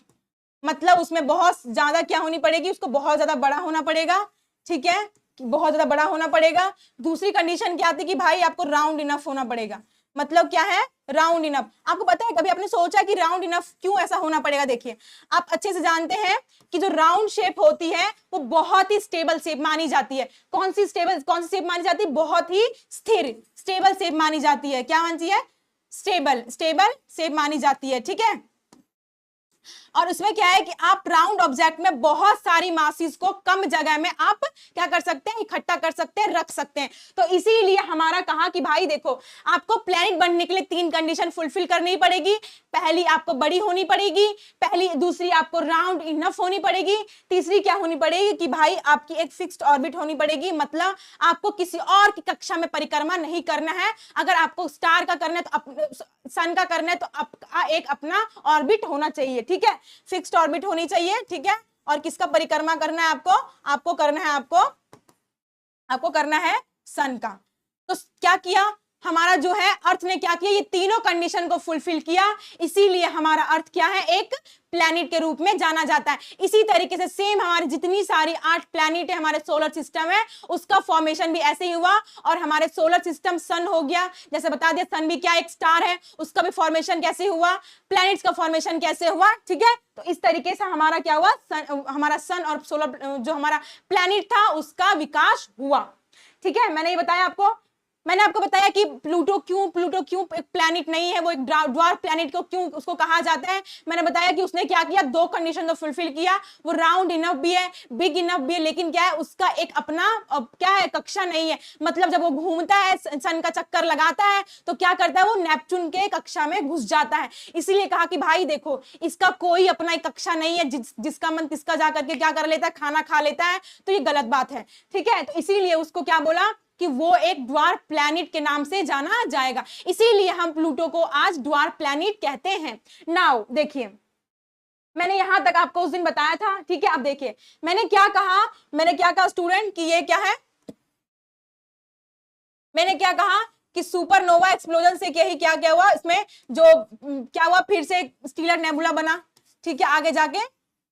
मतलब उसमें बहुत ज्यादा क्या होनी पड़ेगी, उसको बहुत ज्यादा बड़ा होना पड़ेगा। ठीक है, बहुत ज्यादा बड़ा होना पड़ेगा। दूसरी कंडीशन क्या थी, कि भाई आपको राउंड इनफ होना पड़ेगा। मतलब क्या है, राउंड इनफ। आपको पता है कभी आपने सोचा कि राउंड इनफ क्यों ऐसा होना पड़ेगा, देखिए आप अच्छे से जानते हैं कि जो राउंड शेप होती है वो बहुत ही स्टेबल शेप मानी जाती है। कौन सी शेप मानी जाती है, बहुत ही स्थिर स्टेबल शेप मानी जाती है। क्या मानती है, स्टेबल स्टेबल सेफ मानी जाती है, ठीक है। और उसमें क्या है कि आप राउंड ऑब्जेक्ट में बहुत सारी मासेस को कम जगह में आप क्या कर सकते हैं, इकट्ठा कर सकते हैं, रख सकते हैं। तो इसीलिए हमारा कहा कि भाई देखो, आपको प्लैनेट बनने के लिए 3 कंडीशन फुलफिल करनी पड़ेगी। पहली आपको बड़ी होनी पड़ेगी, पहली दूसरी आपको राउंड इनफ होनी पड़ेगी, तीसरी क्या होनी पड़ेगी कि भाई आपकी एक फिक्स्ड ऑर्बिट होनी पड़ेगी, मतलब आपको किसी और की कक्षा में परिक्रमा नहीं करना है। अगर आपको स्टार का करना है तो सन का करना है तो आपका एक अपना ऑर्बिट होना चाहिए, ठीक है, फिक्स्ड ऑर्बिट होनी चाहिए, ठीक है। और किसका परिक्रमा करना है आपको करना है सन का। तो क्या किया हमारा जो है अर्थ ने, क्या किया, ये तीनों कंडीशन को फुलफिल किया, इसीलिए हमारा अर्थ क्या है, एक प्लैनेट के रूप में जाना जाता है। इसी तरीके से सेम हमारी जितनी सारी 8 प्लैनेट है हमारे सोलर सिस्टम है, उसका फॉर्मेशन भी ऐसे ही हुआ। और हमारे सोलर सिस्टम सन हो गया, जैसे बता दिया सन भी क्या एक स्टार है, उसका भी फॉर्मेशन कैसे हुआ, प्लैनेट्स का फॉर्मेशन कैसे हुआ, ठीक है। तो इस तरीके से हमारा क्या हुआ, हमारा सन और सोलर जो हमारा प्लैनेट था उसका विकास हुआ, ठीक है। मैंने आपको बताया कि प्लूटो क्यों एक प्लैनेट नहीं है, वो एक ड्वार्फ प्लैनेट को क्यों उसको कहा जाता है। मैंने बताया कि उसने क्या किया, 2 कंडीशन को फुलफिल किया, वो राउंड इनफ भी है, बिग इनफ भी है, लेकिन क्या है उसका एक अपना क्या है, कक्षा नहीं है। मतलब जब वो घूमता है, सन का चक्कर लगाता है, तो क्या करता है, वो नेपच्यून के कक्षा में घुस जाता है। इसीलिए कहा कि भाई देखो, इसका कोई अपना एक कक्षा नहीं है, जिसका मन तिसका जाकर के क्या कर लेता है, खाना खा लेता है, तो ये गलत बात है, ठीक है। तो इसीलिए उसको क्या बोला कि वो एक ड्वार्फ प्लैनेट के नाम से जाना जाएगा, इसीलिए हम प्लूटो को आज ड्वार्फ प्लैनेट कहते हैं। नाउ देखिए, मैंने यहां तक आपको उस दिन बताया था, ठीक है। अब देखिए मैंने क्या कहा स्टूडेंट कि ये क्या है, मैंने क्या कहा कि सुपरनोवा एक्सप्लोजन से क्या हुआ, इसमें जो क्या हुआ, फिर से स्टीलर नेबुला बना, ठीक है। आगे जाके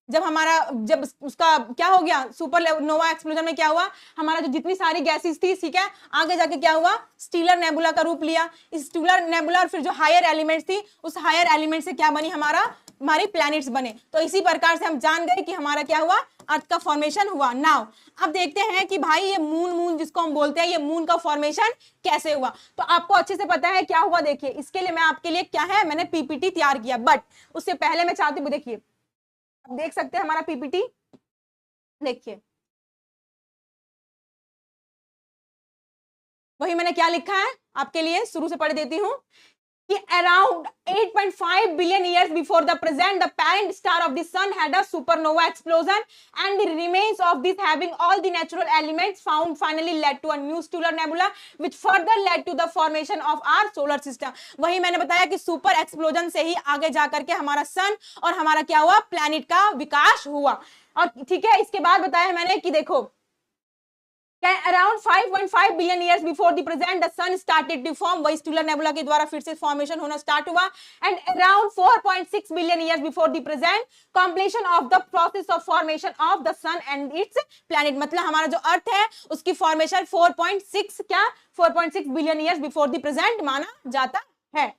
जब उसका क्या हो गया, सुपरनोवा एक्सप्लोजन में क्या हुआ, हमारा जो जितनी सारी गैसेस थी, ठीक है, आगे जाके क्या हुआ, स्टीलर नेबुला का रूप लिया। इस स्टीलर नेबुला और फिर जो हायर एलिमेंट्स थी, उस हायर एलिमेंट से क्या बनी, हमारी प्लैनेट्स बने। तो इसी प्रकार से हम जान गए कि हमारा क्या हुआ, अर्थ का फॉर्मेशन हुआ। नाउ अब देखते हैं कि भाई ये मून जिसको हम बोलते हैं, ये मून का फॉर्मेशन कैसे हुआ। तो आपको अच्छे से पता है क्या हुआ। देखिए इसके लिए मैं आपके लिए क्या है, मैंने पीपीटी तैयार किया, बट उससे पहले मैं चाहती हूँ, देखिए देख सकते हैं हमारा पीपीटी, देखिए वही मैंने क्या लिखा है आपके लिए, शुरू से पढ़ देती हूं कि around 8.5 billion years before the present, the parent star of the sun had a supernova explosion, and the remains of this, having all the natural elements found, finally led to a new stellar nebula, which further led to the formation of our solar system. वही मैंने बताया कि super explosion से ही आगे जाकर के हमारा सन और हमारा क्या हुआ, प्लैनेट का विकास हुआ। और ठीक है, इसके बाद बताया मैंने कि देखो around 5.5 billion years before the present the sun started to form, वही स्टीलर नेबुला के द्वारा फिर से फॉर्मेशन होना स्टार्ट हुआ। And around 4.6 billion years before the present completion of the process of formation of the sun and its planet, मतलब हमारा जो अर्थ है उसकी formation 4.6 billion years before the present माना जाता है।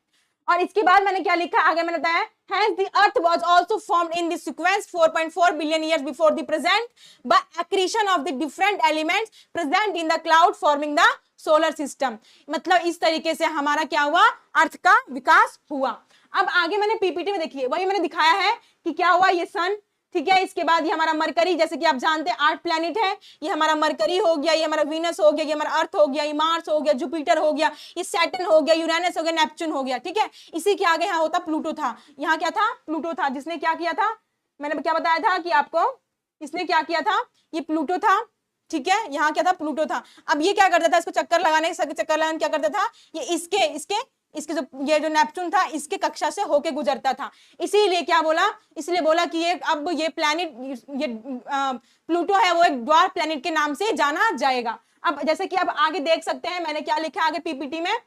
और इसके बाद मैंने क्या लिखा, आगे मैंने बताया hence the earth was also formed in this sequence 4.4 billion years before the present by accretion of the different elements present in the cloud forming the solar system। मतलब इस तरीके से हमारा क्या हुआ, अर्थ का विकास हुआ। अब आगे मैंने पीपीटी में देखिए वही मैंने दिखाया है कि क्या हुआ, ये सन, ठीक है, इसके बाद ये हमारा मरकरी, जैसे कि आप जानते हैं 8 प्लैनेट है, ये हमारा मरकरी हो गया, ये हमारा वीनस हो गया, ये हमारा अर्थ हो गया, ये मार्स हो गया, जुपिटर हो गया, ये सैटर्न हो गया, यूरेनस हो गया, नेपच्यून हो गया, ठीक है। इसी के आगे यहाँ होता प्लूटो था, यहाँ क्या था, प्लूटो था, जिसने क्या किया था, मैंने क्या बताया था कि आपको, इसने क्या किया था, ये प्लूटो था, ठीक है, यहाँ क्या था, प्लूटो था। अब ये क्या करता था, इसको चक्कर लगाने क्या करता था, ये इसके जो ये जो नेपच्यून था इसके कक्षा से होके गुजरता था, इसीलिए क्या बोला, इसलिए बोला कि ये अब ये प्लैनेट, ये प्लूटो है वो एक ड्वार्फ प्लैनेट के नाम से जाना जाएगा। अब जैसे कि आप आगे देख सकते हैं मैंने क्या लिखा आगे पीपीटी में,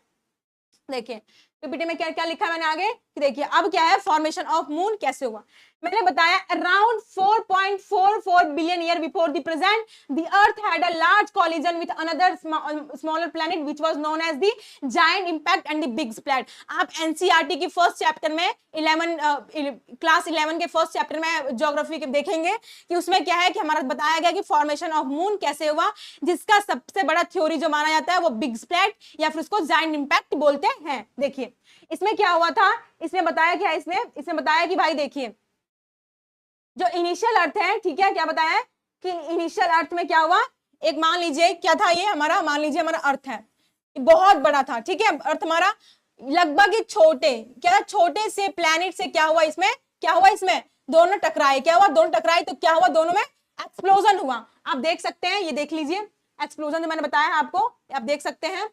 देखिए पीपीटी में क्या क्या लिखा है मैंने आगे कि देखिए अब क्या है, फॉर्मेशन ऑफ मून कैसे हुआ। मैंने बताया around 4.44 billion year before the present the earth had a large collision with another smaller planet which was known as the giant impact and the big splat. आप एनसीईआरटी की first chapter में class 11 के first chapter में geography के देखेंगे कि उसमें क्या है कि हमारा बताया गया कि फॉर्मेशन ऑफ मून कैसे हुआ, जिसका सबसे बड़ा थ्योरी जो माना जाता है वो बिग स्प्लैट या फिर उसको जायंट इंपैक्ट बोलते हैं। देखिए इसमें क्या हुआ था, इसमें बताया क्या, इसमें बताया कि भाई देखिए जो इनिशियल अर्थ है, ठीक है, क्या बताया है कि इनिशियल अर्थ में क्या हुआ, एक मान लीजिए क्या था ये हमारा, मान लीजिए हमारा अर्थ है बहुत बड़ा था, ठीक है, अर्थ हमारा लगभग छोटे, क्या छोटे से प्लैनेट से क्या हुआ, इसमें क्या हुआ, इसमें दोनों टकराए, क्या हुआ, दोनों टकराए तो क्या हुआ, दोनों में एक्सप्लोजन हुआ। आप देख सकते हैं, ये देख लीजिए एक्सप्लोजन जो मैंने बताया आपको, आप देख सकते हैं,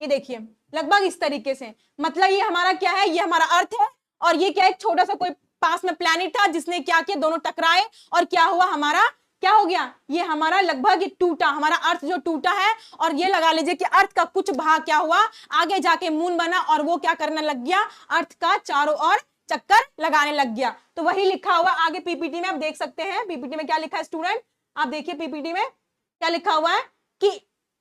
ये देखिए लगभग इस तरीके से, मतलब ये हमारा क्या है, ये हमारा अर्थ है और ये क्या एक छोटा सा कोई पास में प्लैनेट था जिसने क्या किया, दोनों टकराए और क्या हुआ, हमारा क्या हो गया, ये हमारा लगभग टूटा, हमारा अर्थ जो टूटा है और ये लगा लीजिए कि अर्थ का कुछ भाग क्या हुआ, आगे जाके मून बना और वो क्या करने लग गया, अर्थ का चारों ओर चक्कर लगाने लग गया। तो वही लिखा हुआ आगे पीपीटी में, आप देख सकते हैं पीपीटी में क्या लिखा है स्टूडेंट, आप देखिए पीपीटी में क्या लिखा हुआ है कि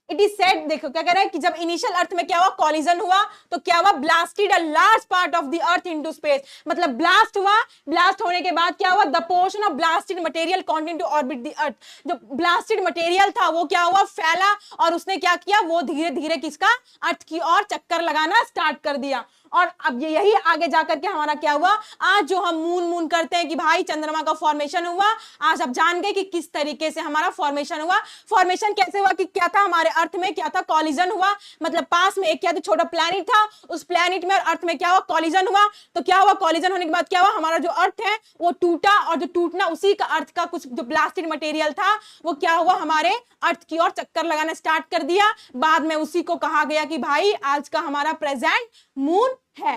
इट इज सेड, देखो क्या कह रहा है कि जब इनिशियल अर्थ में क्या हुआ, कॉलिजन हुआ तो क्या हुआ, blasted a large part of the earth into space, मतलब ब्लास्ट हुआ, ब्लास्ट होने के बाद क्या हुआ, the portion of blasted material continue to orbit the earth, जो ब्लास्टेड मटेरियल था वो क्या हुआ, फैला और उसने क्या किया, वो धीरे धीरे किसका, अर्थ की ओर चक्कर लगाना स्टार्ट कर दिया। और अब यही आगे जाकर के हमारा क्या हुआ, आज जो हम मून करते हैं कि भाई चंद्रमा का फॉर्मेशन हुआ, आज आप जान गए कि किस तरीके से हमारा फॉर्मेशन हुआ। फॉर्मेशन कैसे हुआ कि क्या था, हमारे अर्थ में क्या था, कॉलिजन हुआ, मतलब पास में एक क्या था, छोटा प्लैनेट था, उस प्लैनेट में और अर्थ में क्या हुआ, कॉलिजन हुआ। तो क्या हुआ, कॉलिजन होने के बाद क्या हुआ, हमारा जो अर्थ है वो टूटा और जो टूटना उसी का अर्थ का कुछ जो ब्लास्टेड मटेरियल था वो क्या हुआ, हमारे अर्थ की ओर चक्कर लगाना स्टार्ट कर दिया। बाद में उसी को कहा गया कि भाई आज का हमारा प्रेजेंट मून है।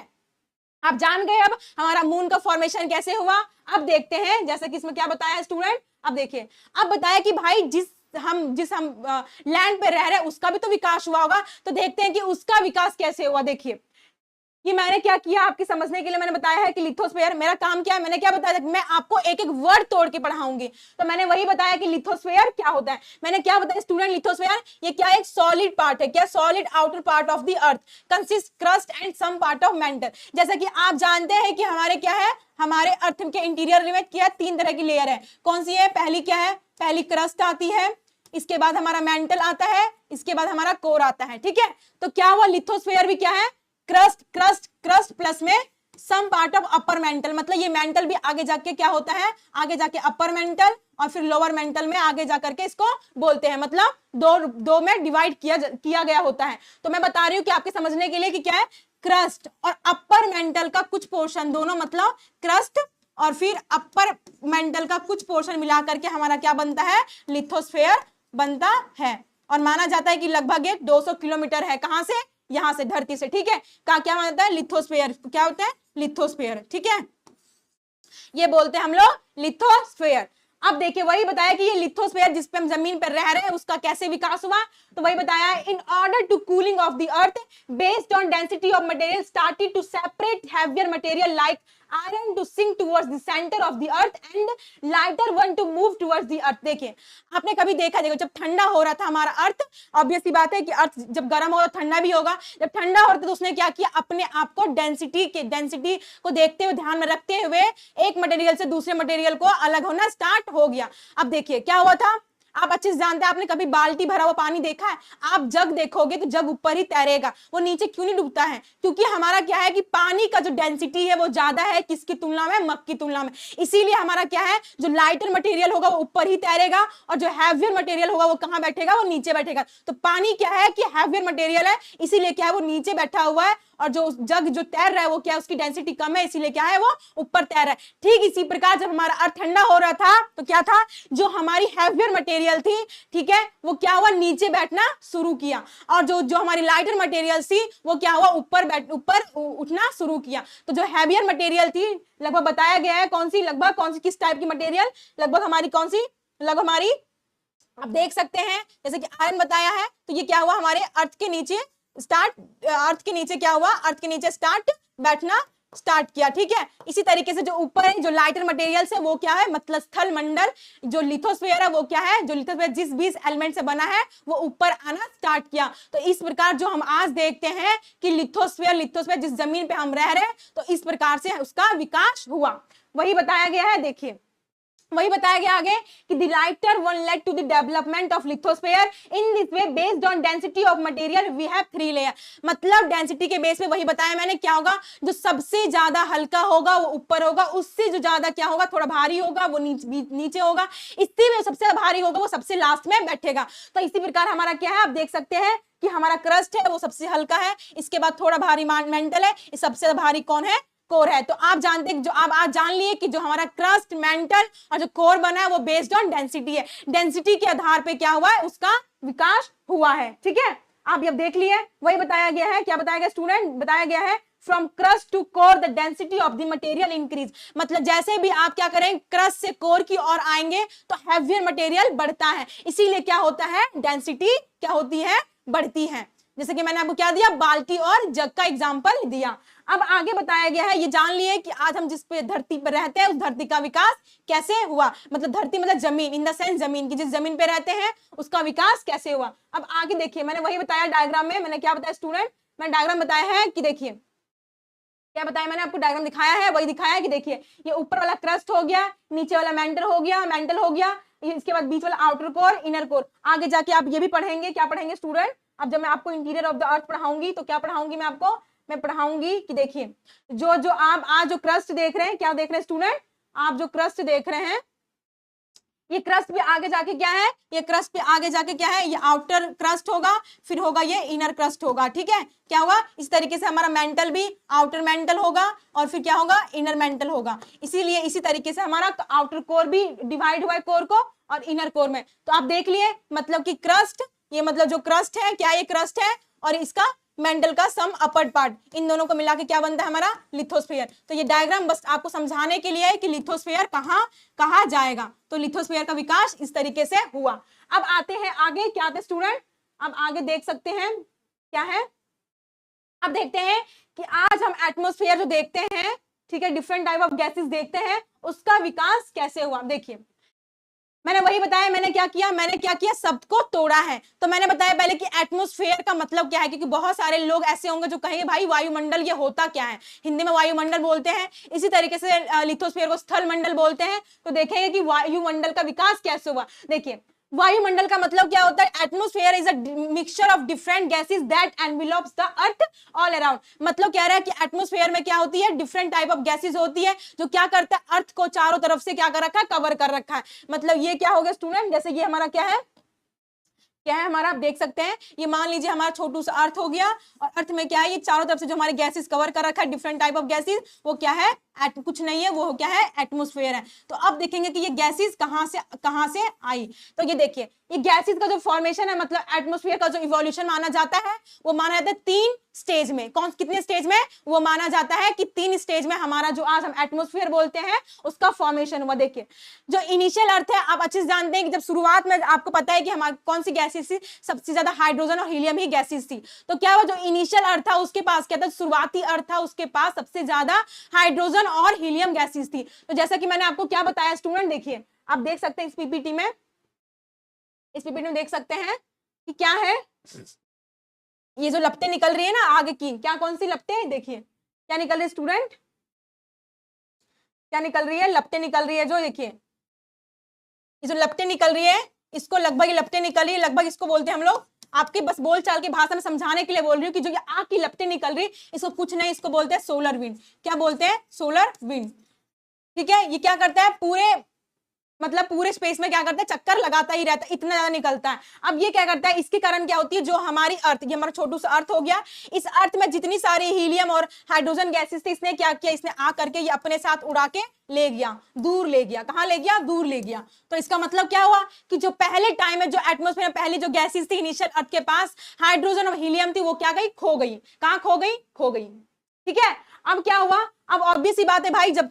आप जान गए अब हमारा मून का फॉर्मेशन कैसे हुआ। अब देखते हैं जैसे कि इसमें क्या बताया है स्टूडेंट, अब देखिए अब बताया कि भाई जिस हम लैंड पे रह रहे हैं उसका भी तो विकास हुआ होगा, तो देखते हैं कि उसका विकास कैसे हुआ। देखिए ये मैंने क्या किया आपके समझने के लिए, मैंने बताया है कि लिथोस्फीयर, मेरा काम क्या है, मैंने क्या बताया, मैं आपको एक एक वर्ड तोड़ के पढ़ाऊंगी, तो मैंने वही बताया कि लिथोस्फीयर क्या होता है। मैंने क्या बताया स्टूडेंट, लिथोस्फीयर ये क्या, एक सॉलिड पार्ट है, क्या, solid outer part of the earth consist crust and some part of mantle. जैसा कि आप जानते हैं कि हमारे क्या है, हमारे अर्थ के इंटीरियर में क्या, 3 तरह की लेयर है, कौन सी है, पहली क्या है, पहली क्रस्ट आती है, इसके बाद हमारा मेंटल आता है, इसके बाद हमारा कोर आता है, ठीक है। तो क्या हुआ, लिथोस्फीयर भी क्या है, क्रस्ट प्लस में some part of upper mantle, मतलब ये मेंटल भी आगे जाके क्या होता है, आगे जाके अपर मेंटल और फिर लोअर मेंटल में आगे जाकर के इसको बोलते हैं, मतलब दो में डिवाइड किया गया होता है। तो मैं बता रही हूँ कि आपके समझने के लिए कि क्या है, क्रस्ट और अपर मेंटल का कुछ पोर्शन, दोनों मतलब क्रस्ट और फिर अपर मेंटल का कुछ पोर्शन मिला करके हमारा क्या बनता है, लिथोस्फीयर बनता है। और माना जाता है कि लगभग 200 किलोमीटर है, कहां से, यहां से, धरती से, ठीक है। क्या मानता है, लिथोस्फीयर, क्या होता है, लिथोस्फीयर, ठीक है, ये बोलते हैं हम लोग लिथोस्फीयर। अब देखिए वही बताया कि ये लिथोस्फीयर जिस पे हम जमीन पर रह रहे हैं उसका कैसे विकास हुआ, तो वही बताया, in order to cooling of the earth based on density of material started to separate heavier material like iron to sink towards the center of the earth and lighter one to move towards the earth। देखिए आपने कभी देखा, देखो जब ठंडा हो रहा था हमारा अर्थ, ऑब्वियस सी बात है कि अर्थ जब गर्म होगा ठंडा भी होगा, जब ठंडा हो रहा था तो उसने क्या किया, अपने आप को डेंसिटी को देखते हुए, ध्यान में रखते हुए एक मटेरियल से दूसरे मटेरियल को अलग होना स्टार्ट हो गया। अब देखिए क्या हुआ था, आप अच्छे से जानते हैं, आपने कभी बाल्टी भरा हुआ पानी देखा है, आप जग देखोगे तो जग ऊपर ही तैरेगा, वो नीचे क्यों नहीं डूबता है, क्योंकि हमारा क्या है कि पानी का जो डेंसिटी है वो ज्यादा है किसकी तुलना में, मग की तुलना में। इसीलिए हमारा क्या है, जो लाइटर मटेरियल होगा वो ऊपर ही तैरेगा और जो हैवियर मटेरियल होगा वो कहां बैठेगा, वो नीचे बैठेगा। तो पानी क्या है कि हैवियर मटेरियल है, इसीलिए क्या है वो नीचे बैठा हुआ है, और जो जग जो तैर रहा है वो क्या है, उसकी डेंसिटी कम है, इसीलिए क्या है वो ऊपर तैर रहा है। ठीक इसी प्रकार जब हमारा अर्थ ठंडा हो रहा था तो क्या था, जो हमारी हैवियर मटेरियल थी, ठीक है, वो क्या हुआ, नीचे बैठना शुरू किया, और जो हमारी लाइटर मटेरियल थी वो क्या हुआ, ऊपर उठना शुरू किया। तो जो हैवियर मटेरियल थी, लगभग बताया गया है कौन सी, किस टाइप की मटेरियल, लगभग हमारी कौन सी, लगभग हमारी, आप देख सकते हैं जैसे कि आयरन बताया है, तो ये क्या हुआ, हमारे अर्थ के नीचे क्या हुआ, अर्थ के नीचे स्टार्ट बैठना स्टार्ट किया। ठीक है, इसी तरीके से जो ऊपर है जो लाइटर मटेरियल्स है वो क्या है, मतलब स्थल मंडल, जो लिथोस्फीयर है वो क्या है, जो लिथोस्फीयर जिस भी एलिमेंट से बना है वो ऊपर आना स्टार्ट किया। तो इस प्रकार जो हम आज देखते हैं कि लिथोस्फीयर जिस जमीन पे हम रह रहे हैं, तो इस प्रकार से उसका विकास हुआ, वही बताया गया है। देखिए वही बताया गया आगे कि the lighter one led to the development of lithosphere in this way based on density of material we have 3 layer। मतलब डेंसिटी के बेस पे वही बताया मैंने, क्या होगा, जो सबसे ज्यादा हल्का होगा वो ऊपर होगा, उससे जो ज्यादा क्या होगा थोड़ा भारी होगा वो नीचे होगा, इससे में सबसे भारी होगा वो सबसे लास्ट में बैठेगा। तो इसी प्रकार हमारा क्या है, आप देख सकते हैं कि हमारा क्रस्ट है वो सबसे हल्का है, इसके बाद थोड़ा भारी मेंटल है, सबसे भारी कौन है, कोर है। तो आप जानते हैं, जो आप आज जान लिए कि जो हमारा क्रस्ट, मेंटल और जो कोर बना है वो बेस्ड ऑन डेंसिटी है, डेंसिटी के आधार पे क्या हुआ है, उसका विकास हुआ है। ठीक है, आप ये देख लिए, वही बताया गया है। क्या बताया गया स्टूडेंट, बताया गया है from crust to core the density of the material increase. मतलब जैसे भी आप क्या करें, क्रस्ट से कोर की ओर आएंगे तो हैवियर मटेरियल बढ़ता है, इसीलिए क्या होता है, डेंसिटी क्या होती है, बढ़ती है। जैसे कि मैंने आपको क्या दिया, बाल्टी और जग का एग्जांपल दिया। अब आगे बताया गया है, ये जान लिए कि आज हम जिस पे धरती पर रहते हैं उस धरती का विकास कैसे हुआ। मतलब धरती मतलब जमीन, इन द सेंस जमीन की, जिस जमीन पे रहते हैं उसका विकास कैसे हुआ। अब आगे देखिए, मैंने वही बताया डायग्राम में, मैंने क्या बताया स्टूडेंट, मैंने डायग्राम बताया है कि देखिए क्या बताया मैंने आपको, डायग्राम दिखाया है, वही दिखाया है कि देखिए ये ऊपर वाला क्रस्ट हो गया, नीचे वाला मेंटल हो गया, इसके बाद बीच वाला आउटर कोर, इनर कोर। आगे जाके आप ये भी पढ़ेंगे, क्या पढ़ेंगे स्टूडेंट, अब जब मैं आपको इंटीरियर ऑफ द अर्थ पढ़ाऊंगी तो क्या पढ़ाऊंगी मैं आपको, मैं पढ़ाऊंगी कि देखिए जो आप आज जो क्रस्ट देख रहे हैं, क्या देख रहे हैं स्टूडेंट, आप जो क्रस्ट देख रहे हैं ये क्रस्ट पे आगे जाके क्या है, ये क्रस्ट पे आगे जाके क्या है, ये आउटर क्रस्ट होगा, फिर होगा ये इनर क्रस्ट होगा। ठीक है, क्या होगा, इस तरीके से हमारा मेंटल भी आउटर मेंटल होगा और फिर क्या होगा, इनर मेंटल होगा। इसीलिए इसी तरीके से हमारा आउटर कोर भी डिवाइड हुआ है कोर को और इनर कोर में। तो आप देख लिए, मतलब कि क्रस्ट, ये मतलब जो क्रस्ट है, क्या ये क्रस्ट है और इसका मेंटल का सम अपर पार्ट, इन दोनों को मिला के क्या बनता है हमारा, लिथोस्फीयर। तो ये डायग्राम बस आपको समझाने के लिए है कि लिथोस्फीयर कहाँ कहा जाएगा। तो लिथोस्फीयर का विकास इस तरीके से हुआ। अब आते हैं आगे, क्या आते स्टूडेंट, अब आगे देख सकते हैं क्या है, अब देखते हैं कि आज हम एटमॉस्फेयर जो देखते हैं, ठीक है, डिफरेंट टाइप ऑफ गैसेस देखते हैं, उसका विकास कैसे हुआ। देखिए मैंने वही बताया, मैंने क्या किया, सबको तोड़ा है। तो मैंने बताया पहले कि एटमॉस्फेयर का मतलब क्या है, क्योंकि बहुत सारे लोग ऐसे होंगे जो कहेंगे भाई वायुमंडल ये होता क्या है, हिंदी में वायुमंडल बोलते हैं, इसी तरीके से लिथोस्फीयर को स्थल मंडल बोलते हैं। तो देखेंगे कि वायुमंडल का विकास कैसे हुआ। देखिए वायुमंडल का मतलब क्या होता है, atmosphere is a mixture of different gases that envelopes the earth all around. मतलब कह रहा है कि एटमॉस्फेयर में क्या होती है, डिफरेंट टाइप ऑफ गैसेस होती है जो क्या करता है, अर्थ को चारों तरफ से क्या कर रखा है, कवर कर रखा है। मतलब ये क्या हो गया स्टूडेंट, जैसे ये हमारा क्या है हमारा, आप देख सकते हैं, ये मान लीजिए हमारा छोटू सा अर्थ हो गया, और अर्थ में क्या है, ये चारों तरफ से जो हमारे गैसेस कवर कर रखा है, डिफरेंट टाइप ऑफ गैसेस, वो क्या है, कुछ नहीं है, वो क्या है, एटमॉस्फेयर है। तो अब देखेंगे कि ये गैसेस कहां से आई। तो ये देखिए, ये गैसेस का जो फॉर्मेशन है, मतलब एटमॉस्फेयर का जो इवोल्यूशन माना जाता है, वो माना जाता है 3 स्टेज में। कितने स्टेज में, वो माना जाता है कि 3 स्टेज में हमारा जो आज हम एटमॉस्फेयर बोलते हैं उसका फॉर्मेशन हुआ। देखिए जो इनिशियल अर्थ है, आप अच्छे से जानते हैं कि जब शुरुआत में आपको पता है कि हमारी कौन सी गैसेस थी, सबसे ज्यादा हाइड्रोजन और हीलियम ही गैसेस थी। तो क्या हुआ, जो इनिशियल अर्थ था उसके पास क्या था, शुरुआती अर्थ था, उसके पास सबसे ज्यादा हाइड्रोजन और हीलियम गैसेस थी। तो जैसा कि मैंने आपको क्या बताया स्टूडेंट, देखिए आप देख सकते हैं इस पीपीटी में देख सकते हैं कि क्या है, ये जो लपटें निकल रही है ना आगे की, क्या कौन सी लपटें, देखिए क्या निकल रही है स्टूडेंट, क्या निकल रही है, लपटें निकल रही है। जो देखिए ये जो लपटें निकल रही है, इसको लगभग ये लपटें निकल रही है, लगभग इसको बोलते हैं हम लोग, आपके बस बोल चाल की भाषा में समझाने के लिए बोल रही हूँ कि जो ये आग की लपटें निकल रही, इसको कुछ नहीं, इसको बोलते हैं सोलर विंड। क्या बोलते हैं, सोलर विंड। ठीक है, ये क्या करता है, पूरे स्पेस में क्या करता है, चक्कर लगाता ही रहता है, इतना ज्यादा निकलता है। अब ये क्या करता है, इसके कारण क्या होती है, जो हमारी अर्थ, ये हमारा छोटू सा अर्थ हो गया, इस अर्थ में जितनी सारी हीलियम और हाइड्रोजन गैसेस थी, इसने क्या किया, इसने आ करके ये अपने साथ उड़ा के ले गया, दूर ले गया। कहां ले गया, दूर ले गया। तो इसका मतलब क्या हुआ कि जो पहले टाइम में जो एटमॉस्फेयर में पहली जो गैसेस थी इनिशियल अर्थ के पास, हाइड्रोजन और हीलियम थी, वो क्या गई, खो गई। कहां खो गई, खो गई। ठीक है, अब क्या हुआ, अब ऑब्वियस सी बात है भाई, जब